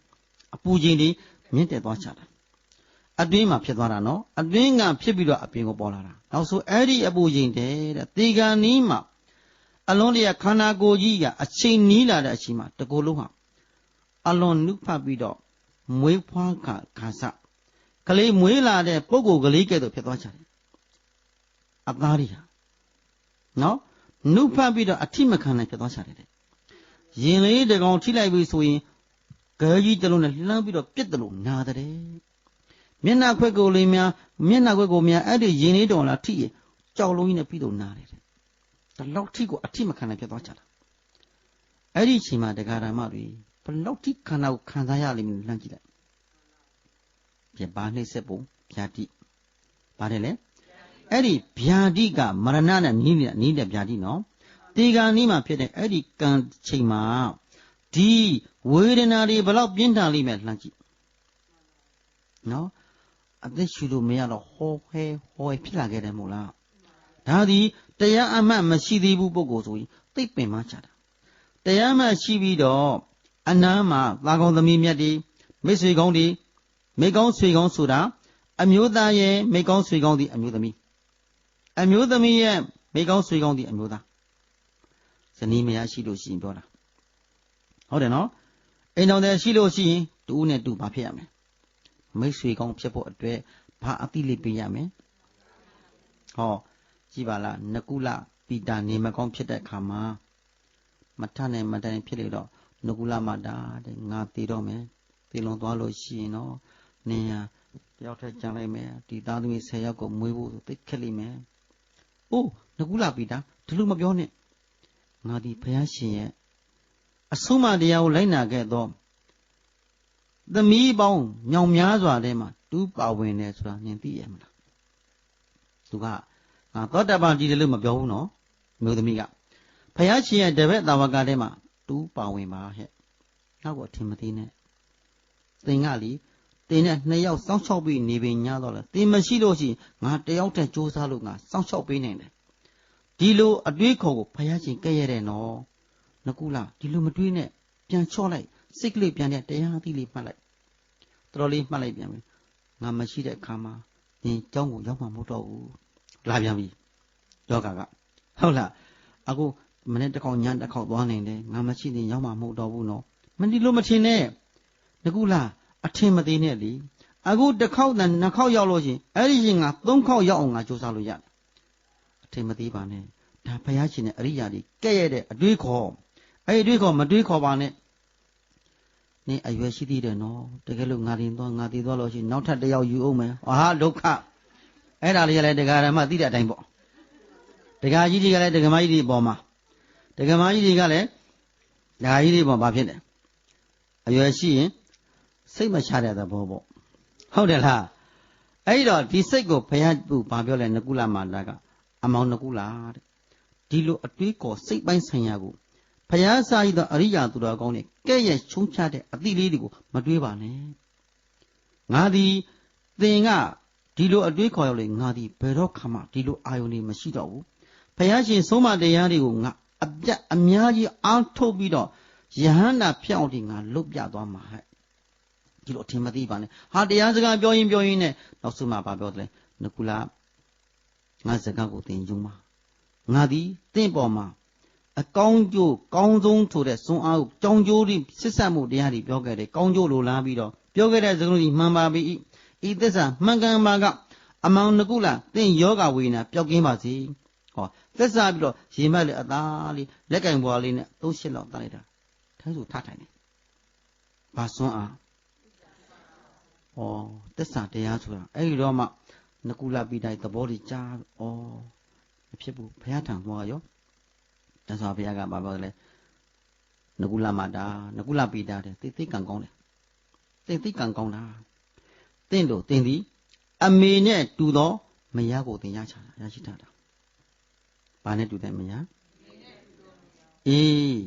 အပူချိန်တွေမြင့်တက်သွားချတာ အတွင်းမှာဖြစ်သွားတာနော်အတွင်းကဖြစ်ပြီးတော့အပြင်ကိုပေါ်လာတာနောက်ဆိုအဲ့ဒီအပူချိန်တဲ့တေဂန်နီးမှာအလွန်တရာခန္ဓာကိုယ်ကြီးကအချိန်နီးလာတဲ့အချိန်မှာတကိုယ်လုံးဟာအလွန်နုဖတ်ပြီးတော့မွေးဖွားခါစကလေးမွေးလာတဲ့ပုဂ္ဂိုလ်ကလေးကဲ့သို့ဖြစ်သွားကြတယ်အသားတွေဟာနော်နုဖတ်ပြီးတော့အထိမခံနိုင်ဖြစ်သွားကြတယ်ရင်လေးတကောင်ထိလိုက်ပြီဆိုရင်ဂဲကြီးတစ်လုံးနဲ့လှမ်းပြီးတော့ပြစ်တယ်လို့နာတယ်မျက်နှာခွက်ကိုလေးများမျက်နှာခွက်ကိုများအဲ့ဒီရင်လေးတော်လာထိရကြောက်လုံးကြီးနဲ့ပြီးတော့နာတယ်ဒီလောက်ထိကိုအထိမခံနိုင်ဖြစ်သွားကြတာအဲ့ဒီချိန်မှာတရားဓမ္မတွေဘလောက်ထိခန္ဓာကိုခံစားရလိမ့်မယ်လှမ်းကြည့်လိုက်ပြပါနှိမ့်ဆက်ပုံဗျာတိပါတယ်လေအဲ့ဒီဗျာတိကမရဏနဲ့နီးတဲ့ဗျာတိနော်တေဂာနီးမှာဖြစ်တဲ့အဲ့ဒီကံချိန်မှာဒီဝေဒနာတွေဘလောက်ပြင်းထန်လိမ့်မယ်လှမ်းကြည့်နော်အသက်ရှူလို့မရတော့ဟောဖြစ်လာခဲ့တယ်မို့လားဒါသည်တရားအမှတ်မရှိသေးဘူးပုဂ္ဂိုလ်ဆိုရင်သိပ်ပင်မချတာတရားမှရှိပြီးတော့အနားမှာသာကောင်းသမီးမြတ်တွေမိတ်ဆွေကောင်းတွေမိကောင်းဆွေကောင်းဆိုတာအမျိုးသားရဲ့မိကောင်းဆွေကောင်းသည်အမျိုးသမီးရဲ့မိကောင်းဆွေကောင်းသည်အမျိုးသားဇနီးမယားရှိလို့ရှိရင်ပြောတာဟုတ်တယ်နော်အိမ်တော်တဲ့ရှိလို့ရှိရင်တူးနဲ့တူဘာဖြစ်ရမလဲမိတ်ဆွေကောင်းဖြစ်ဖို့အတွက်ဘာအတိလေးပေးရမယ်ဟောကြည်ပါလားနကုလပိတာနေမကောင်းဖြစ်တဲ့အခါမှာမထနဲ့မတိုင်ဖြစ်လေတော့နကုလမတာတဲ့ငါတည်တော့မယ်တည်လွန်သွားလို့ရှိရင်တော့နင်ဟာတယောက်တည်းကြံလိုက်မယ်ဒီသားသမီး10ယောက်ကိုမွေးဖို့သိခက်လိမ့်မယ်အိုးနကုလပိတာဒီလိုမပြောနဲ့ငါဒီဘုရားရှင်ရဲ့အဆုံးအမတရားကိုလိုက်နာခဲ့တော့သမီးပေါင်းမြောင်များစွာထဲမှာတူးပါဝင်တယ်ဆိုတာနင်သိရမလားသူကငါသောတပန်ကြည်တယ်လို့မပြောဘူးနော်မျိုးသမီးကဘုရားရှင်ရဲ့တပည့်တာဝကထဲမှာတူးပါဝင်ပါဟဲ့နောက်တော့ထင်မသေးနဲ့သင်ကလေသင်နဲ့2ယောက်စောင့်ရှောက်ပြီးနေပင်ညာတော့လဲသင်မရှိလို့ရှိရင်ငါတယောက်တည်းစူးစမ်းလို့ငါစောင့်ရှောက်ပေးနိုင်တယ်ဒီလိုအတွေးခေါ်ကိုဘုရားရှင်ကဲ့ရတဲ့နော်နကုလာဒီလိုမတွေးနဲ့ပြန်ချော့လိုက်စိတ်ကလေးပြန်တဲ့တရားအသီးလေးမှတ်လိုက်တော်လေးမှတ်လိုက်ပြန်ပြီငါမရှိတဲ့အခါမှာသင်เจ้าကိုရောက်မှာမဟုတ်တော့ဘူးလာပြန်ပြီယောဂါကဟုတ်လားအခုမနေ့တစ်ခေါက်ညတစ်ခေါက်သွားနေတယ်ငါမရှိရင်ရောက်မှာမဟုတ်တော့ဘူးနော်မဒီလိုမထင်နဲ့နကုလာအထင်မသေးနဲ့လေအခုတစ်ခေါက်တန်နှစ်ခေါက်ရောက်လို့ရှိရင်အဲ့ဒီရင်ငါ3ခေါက်ရောက်အောင်ငါစူးစမ်းလို့ရတယ်အထင်မသေးပါနဲ့ဒါဘုရားရှင်ရဲ့အရိယာတွေကဲ့ရဲ့တဲ့အတွေးခေါ်အဲ့ဒီအတွေးခေါ်မတွေးခေါ်ပါနဲ့နင်အရွယ်ရှိသေးတယ်နော်တကယ်လို့ငါတင်သွားလို့ရှိရင်နောက်ထပ်တစ်ယောက်ယူအောင်မယ်ဟာဒုက္ခအဲ့ဒါလေးကလည်းတရားဓမ္မသိတဲ့အတိုင်းပေါ့တရားကြီးတွေကလည်းတရားမကြီးတွေပေါ်မှာတရားမကြီးတွေကလည်းဓာကြီးတွေပေါ်မှာဖြစ်တယ်အရွယ်ရှိရင်စိတ်မချတဲ့သဘောပေါ့ဟုတ်တယ်လားအဲ့တော့ဒီစိတ်ကိုဘုရားသူဘာပြောလဲနကုလမာတာကအမောင်နကုလာတဲ့ဒီလိုအတွေးကောစိတ်ပိုင်းဆိုင်ရာကိုဘုရားစာရည်သောအရိယာသူတော်ကောင်းတွေကဲ့ရဲ့ချုံချတဲ့အသည့်လေးတွေကိုမတွေးပါနဲ့ငါသည်သင်ကဒီလိုအတွေးခေါ်ရောက်လေငါသည်ဘယ်တော့မှဒီလိုအာယုန်တွေမရှိတော့ဘူးဘုရားရှင်ဆုံးမတရားတွေကိုငါအပြတ်အများကြီးအားထုတ်ပြီးတော့ယဟန္တာဖြောင်းတင်ငါလွတ်ပြသွားမှာဟဲ့ဒီလိုအထင်မသိပါနဲ့ဟာတရားစကားပြောရင်နဲ့နောက်ဆုံးမှဘာပြောတယ်လဲနကုလာငါစကားကိုသင်ယုံပါငါသည်သင်ပေါ်မှာအကောင်းကျိုးကောင်းဆုံးဆိုတဲ့စွမ်းအားကိုကြောင်းကျိုးတွေစစ်ဆက်မှုတရားတွေပြောခဲ့တယ်ကောင်းကျိုးလိုလားပြီးတော့ပြောခဲ့တဲ့စကားတွေမှန်ပါပြီဤသစ္စာမှန်ကန်ပါကအမောင်နကုလာသင်ယောဂဝေဒနာပျောက်ကင်းပါစေဟောသစ္စာပြီးတော့ရေမက်လေအသားလေးလက်ကင်ဘွားလေးနဲ့3-8လောက်တားလိုက်တာထဲဆိုထားထိုင်တယ်ဘာစွမ်းအားဩသစ္စာတရားဆိုတာအဲ့ဒီတော့မှနကုလပိတိုင်းသဘောတွေကြားဩမဖြစ်ဘူးဘုရားထံသွားရောတစ္ဆာဘုရားကဘာပြောလဲနကုလမတာနကုလပိတာတဲ့သိကံကောင်းတယ်သိကံကောင်းတာတင့်တို့တင်သည်အမေနဲ့တူသောမယားကိုတင်ရရှိထားတာဘာနဲ့တူတယ်မယားအေး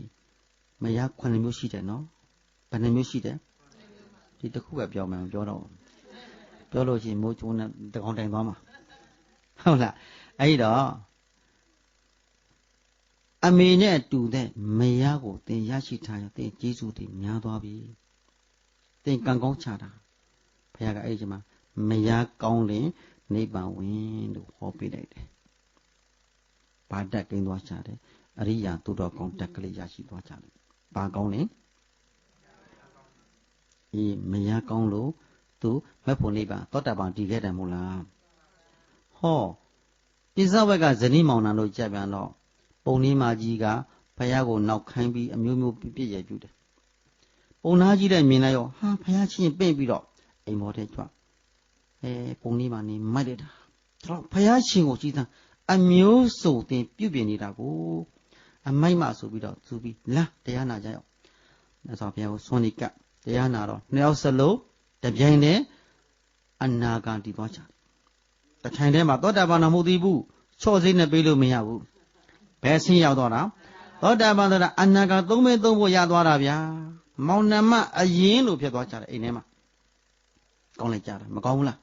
မယား9မျိုးရှိတယ်နော်ဘယ်နှမျိုးရှိတယ်ဒီတစ်ခုပဲပြောမှန်းပြောတော့ပြောလို့ရှိရင်မိုးချိုးနဲ့တကောင်တိုင်သွားမှာဟုတ်လားအဲ့တော့အမေနဲ့တူတဲ့မယားကိုသင်ရရှိထားရတဲ့ကျေးဇူးတွေများသွားပြီသင်ကံကောင်းချတာဘုရားကအဲ့ဒီမှာ မယားကောင်းရင်နိဗ္ဗာန်ဝင်လို့ဟောပြလိုက်တယ်ဘာတက်ကိန်းသွားချတယ်အရိယာသူတော်ကောင်းတက်ကလေးရရှိသွားကြတယ်ဘာကောင်းလဲမယားကောင်းလို့သူမက်ဖို့နိဗ္ဗာန်သောတာပန်တည်ခဲ့တယ်မို့လားဟောပိဿဝက်ကဇနီးမောင်နှံတို့ကြက်ပြန်တော့ပုံလေးမကြီးကဘုရားကိုနောက်ခိုင်းပြီးအမျိုးမျိုးပြည့်ရပြုတယ်ပုံသားကြီးတဲ့မြင်လိုက်ရောဟာဘုရားချင်းပြင့်ပြီးတော့အိမ်မော်တဲ့ကြွပုံလေးမနေမိုက်လိုက်တာတော့ဘုရားရှင်ကိုကြည်သံအမျိုးစုံတင်ပြုပြင်နေတာကိုအမိုက်မဆိုပြီးတော့သူပြီးလာတရားနာကြရောမြတ်စွာဘုရားကိုဆွမ်းနေကတရားနာတော့နှစ်ယောက်စလုံးတပြိုင်တည်းအနာဂံတည်သွားကြတယ်တထိုင်တည်းမှာသောတာပန်တော်မဟုတ်သေးဘူးချော့စိတ်နဲ့ပြေးလို့မရဘူးဘယ်ဆင်းရောက်တော့တာသောတာပန်ဆိုတာအနာဂံသုံးဖို့ရသွားတာဗျာမောင်နှမအရင်လို့ဖြစ်သွားကြတယ်အိမ်ထဲမှာကောင်းလိုက်ကြတယ်မကောင်းဘူးလား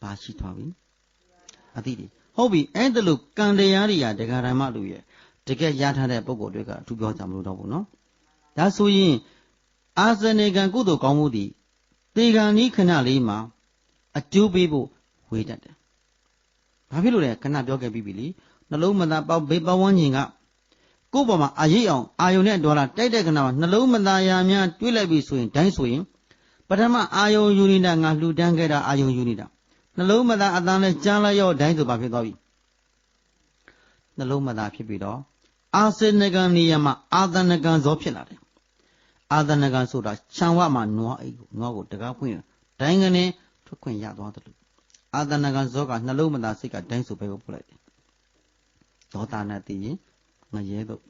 ဘာရှိသွားပြီအတိတွေဟုတ်ပြီအဲ့ဒါလို့ကံတရားတွေကဒကာဓမ္မလူရဲ့တကယ်ရထားတဲ့ပုံကိုယ်တွေကအထူးပြောကြမလို့တော့ဘူးနော်ဒါဆိုရင်အာဇနေကံကုသိုလ်ကောင်းမှုသည်တေကံဤခဏလေးမှာအကျိုးပေးဖို့ဝေတတ်တယ်ဘာဖြစ်လို့လဲခဏပြောခဲ့ပြီးပြီလေနှလုံးမသားပေါက်ဘေးပဝန်းကျင်ကကိုယ့်ပေါ်မှာအာရိပ်အောင်အာယုန်နဲ့ဒေါ်လာတိုက်တဲ့ခဏမှာနှလုံးမသားရာများတွေးလိုက်ပြီဆိုရင်တိုင်းဆိုရင်ပထမအာယုန်ယူနေတာငါလှူဒန်းခဲ့တာအာယုန်ယူနေတာနှလုံးမသားအတန်းနဲ့ကြားလိုက်ရောတိုင်းဆိုပါဖြစ်သွားပြီနှလုံးမသားဖြစ်ပြီးတော့အာစေနကံနေရာမှာအာသနကံဇောဖြစ်လာတယ်အာသနကံဆိုတာခြံဝမှာနွားအိတ်ကိုနွားကိုတကားဖွင့်တိုင်းကနေထွက်ခွင့်ရသွားတယ်လို့အာသနကံဇောကနှလုံးမသားစိတ်ကတိုင်းဆိုပဲကိုပို့လိုက်တယ်ဒေါသနဲ့တည်ရင်ငရဲတော့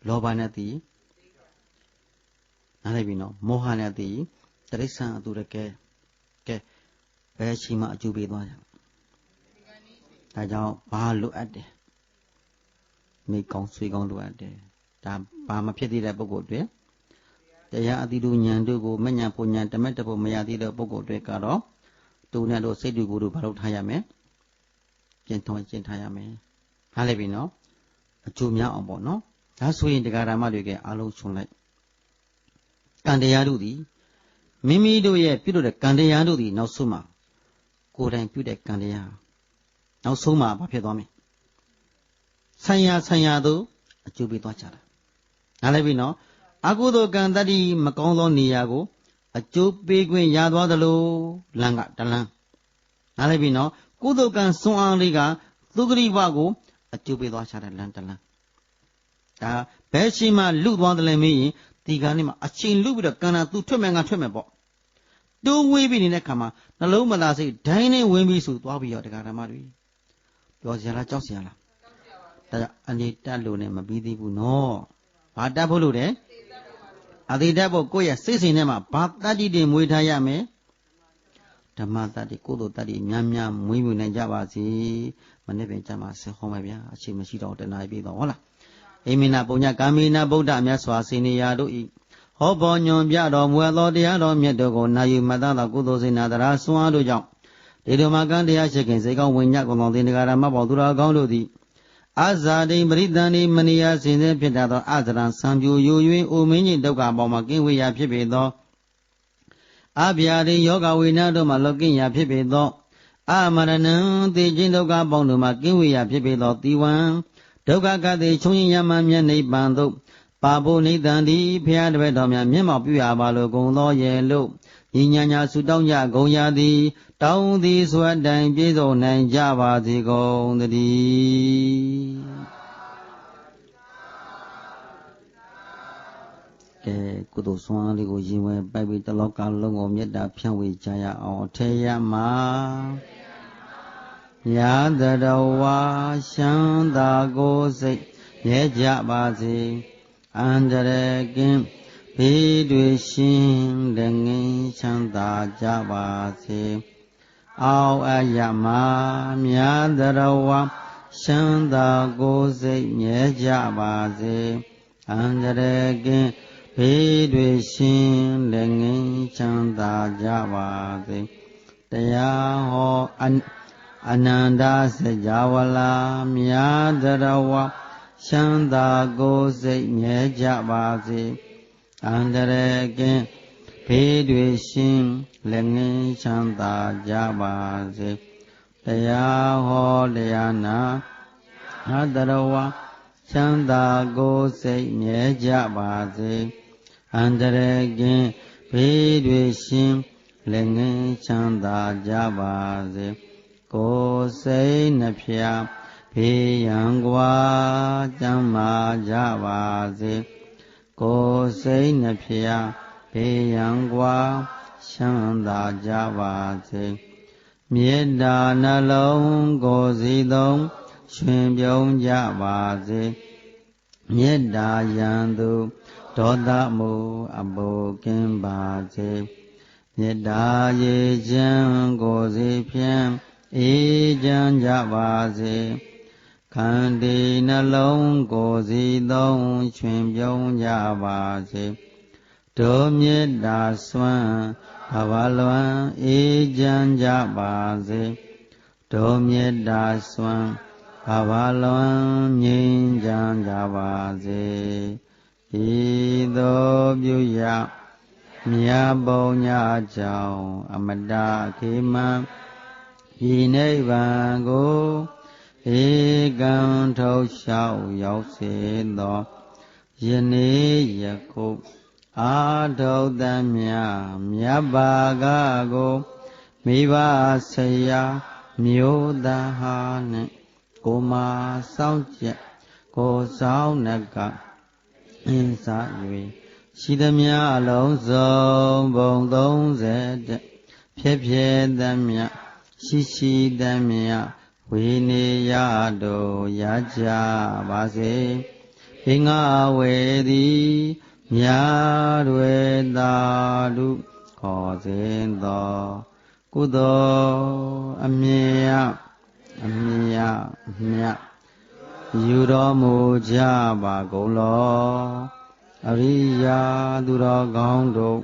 လောဘနဲ့တည်နားလိုက်ပြီနော်မောဟနဲ့တည်တရိစ္ဆာန်အတူတကယ်ဘယ်ရှိမှအကျိုးပေးသွားကြဒါကြောင့်ဘာလိုအပ်တယ်မိကောင်းဆွေကောင်းလိုအပ်တယ်ဒါဘာမဖြစ်သေးတဲ့ပုဂ္ဂိုလ်တွေတရားအတိတုဉာဏ်တို့ကိုမဉဏ်ပူဉဏ်တမက်တဖို့မရသေးတဲ့ပုဂ္ဂိုလ်တွေကတော့သူနဲ့တို့စိတ်တွေကိုယ်တို့ဘာလို့ထားရမလဲကျင့်ထားရမယ်ဟားလိုက်ပြီနော်အကျိုးများအောင်ပေါ့နော်ဒါဆိုရင်တရားဓမ္မတွေကအားလုံးဆုံးလိုက်ကံတရားတို့သည်မိမိတို့ရဲ့ပြုလုပ်တဲ့ကံတရားတို့သည်နောက်ဆုံးမှာကိုယ်တိုင်ပြုတဲ့ကံတရားနောက်ဆုံးမှာဘာဖြစ်သွားမလဲဆံရတို့အကျိုးပေးသွားကြတာနားလည်ပြီနော်အကုသိုလ်ကံတတ္တိမကောင်းသောနေရာကိုအကျိုးပေးခွင့်ရသွားသလိုလမ်းကတလမ်းနားလည်ပြီနော်ကုသိုလ်ကံစွန့်အားလေးကသုဂရိဘကိုအကျိုးပေးသွားကြတဲ့လမ်းတလမ်းဒါဘယ်ရှိမှလူသွားတယ်လဲမင်းရင်ဒီကနေ့မှာအချိန်လူပြီးတော့ကံနာသူထွက်မယ်ငါထွက်မယ်ပေါ့တိုးဝေးပြီးနေတဲ့ခါမှာနှလုံးမသားစိတ်ဒိုင်းနဲ့ဝင်ပြီးဆိုသွားပြီးတော့တရားဓမ္မတွေပြောစရာလားကြောက်စရာလားဒါကြောင့်အနေတက်လို့နဲ့မပြီးသေးဘူးနော်ဘာတက်ဖို့လို့လဲအတိတက်ဖို့ကိုယ့်ရဲ့စိတ်စဉ်ထဲမှာဘာတတ္တိတွေမွေးထားရမယ်ဓမ္မတတ္တိကုသိုလ်တတ္တိများများမွေးမြူနိုင်ကြပါစေမနေ့ပင်ကြမှာဆင်ဟောမယ်ဗျာအချိန်မရှိတော့တနာပြီးတော့ဟုတ်လားအိမိနာပုညကာမိနာဗုဒ္ဓမြတ်စွာစေနေရာတို့ဤဟောပေါ်ညွန်ပြတော်မူသောတရားတော်မြတ်တို့ကိုနာယူမှတ်သားသောကုသိုလ်စေနာတရားစွမ်းအားတို့ကြောင့်ဒီလိုမှာကံတရားရှိခင်စေကောင်းဝိညာဉ်ကုန်သောသင်္ဃာရမဘောသူတော်ကောင်းတို့သည်အာဇာတိပရိသန္တိမနိယစင်စေဖြစ်တတ်သောအာဇရံဆံပြူယူ၍အိုမင်းကြီးဒုက္ခပေါင်းမှာကင်းဝေးရာဖြစ်ပေသောအဗျာတိယောဂဝိနာတို့မှာလောကင်းရာဖြစ်ပေသောအမရဏံသေခြင်းဒုက္ခပေါင်းတို့မှာကင်းဝေးရာဖြစ်ပေသောတိဝံဒုက္ခကတိချုံရင်ယမမြတ်နိဗ္ဗာန်သို့ပါဖို့နိဒံတိဖျားတပည့်တော်များမျက်မှောက်ပြုရပါလိုကုန်သောရဲ့လို့ညီညာညာဆုတောင်းကြကုန်ရသည်တောင်းသည်ဆိုအတိုင်ပြည့်စုံနိုင်ကြပါစေကုန်သတည်းကဲကုသိုလ်ဆွမ်းအားလေးကိုရင်ဝယ်ပိုက်ပြီးတလောကလုံးကိုမေတ္တာဖြန့်ဝေကြရအောင်ထေရမှာယာတရဝါရှမ်းသာကိုစိတ်ရဲကြပါစေအန္တရာယ်ကင်းဘေးတွေရှင်လည်းငင်းချမ်းသာကြပါစေအောက်အယမမြတ်တရဝါရှမ်းသာကိုစိတ်မြဲကြပါစေအန္တရာယ်ကင်းဘေးတွေရှင်လည်းငင်းချမ်းသာကြပါစေတရားဟောအနန္တစကြာဝဠာမြတ်တရဝါရှမ်းသာကိုယ်စိတ်မြဲကြပါစေအန္တရာယ်ကင်းဘ ဘေးတွေရှင်းလက်ငင်းချမ်းသာကြပါစေတရားဟောတရားနာအတရဝချမ်းသာကိုယ်စိတ်မြဲကြပါစေအန္တရာယ်ကင်းဘေးတွေရှင်းလက်ငင်းချမ်းသာကြပါစေကိုယ်စိတ်နှဖျားဘေးရန်ကွာကျမ်းမာကြပါစေကိုယ်စိတ်နှဖျားဘေးရန်ကွာချမ်းသာကြပါစေမေတ္တာနှလုံးကိုယ်စီသုံးရှင်ပြုံးကြပါစေမေတ္တာရန်သူဒေါသမှုအပုကင်းပါစေမေတ္တာရေချမ်းကိုယ်စီဖြင့်အေးချမ်းကြပါစေခန္တီနှလုံးကိုယ်စီသုံးရှင်ပြုံးကြပါစေဒုမေတ္တာစွမ်းဘဝလွန်အေးချမ်းကြပါစေဒုမေတ္တာစွမ်းဘဝလွန်ငြိမ်းချမ်းကြပါစေဤသို့ပြုရမြတ်ဘုံညာကြောင့်အမတခေမံဤနိဗ္ဗာန်ကိုဧကံထုတ်လျှောက်ရောက်စေသောယနေ့ယခုအာထုတ္တမြမြတ်ဘာကကိုမိဘဆရာမျိုးသားဟာနှင့်ကိုမဆောင်ချက်ကိုဆောင်နကအင်းစား၍ရှိသမျှအလုံးစုံဘုံ30ဖြစ်ဖြစ်သမျှရှိသမျှဝိနေယတို့ရကြပါစေဘင်္ဂဝေသည်မြတ်တွေသာဓုခေါ်စဉ်သောကုသိုလ်အမြတ်ယူတော်မူကြပါကုန်လောအရိယာသူတော်ကောင်းတို့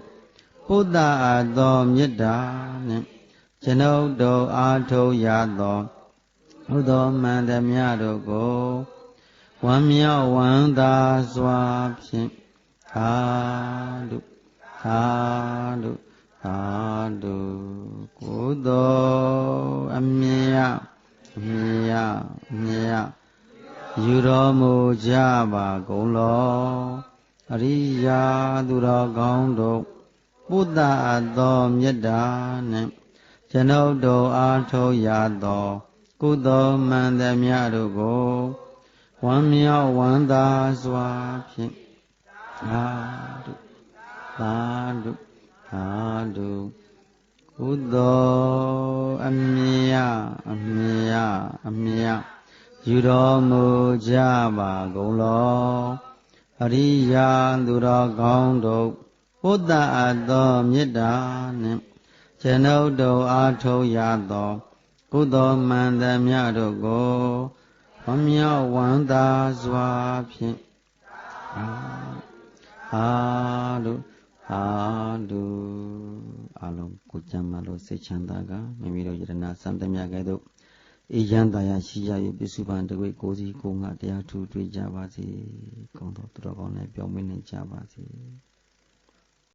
ပုဒ္ဒအပ်သောမေတ္တာနှင့်ကျွန်ုပ်တို့အားထုတ်ရသောဥသောမှန်သမျှတို့ကိုဝမ်းမြောက်ဝမ်းသာစွာဖြင့်သာဓုကုသိုလ်အမြတ်ယူတော်မူကြပါကုန်လောအရိယာသူတော်ကောင်းတို့ပုဒ္ဒအပ်သောမေတ္တာနှင့်ကျွန်ုပ်တို့အားထုတ်ရသောကုသိုလ်မှန်သမျှတို့ကိုဝမ်းမြောက်ဝမ်းသာစွာဖြင့်သာဓုကုသိုလ်အမြတ်ယူတော်မူကြပါကုန်လောအရိယာသူတော်ကောင်းတို့ပုဒ္ဒအပ်သောမေတ္တာနှင့်ကျွန်ုပ်တို့အားထုတ်ရသောကုသိုလ်မှန်သမျှတို့ကိုဝမ်းမြောက်ဝမ်းသာစွာဖြင့်သာဓုအလုံးကိုကြံမှလို့စိတ်ချမ်းသာကမိမိတို့ယတနာစံသမျှကဲ့သို့အေးချမ်းသာရရှိရ၍ပြစ္ဆုပန်တကွေကိုစီကိုငါတရားထူတွေ့ကြပါစေကောင်းသောသူတော်ကောင်းနဲ့ပြောင်းမင်းနေကြပါစေ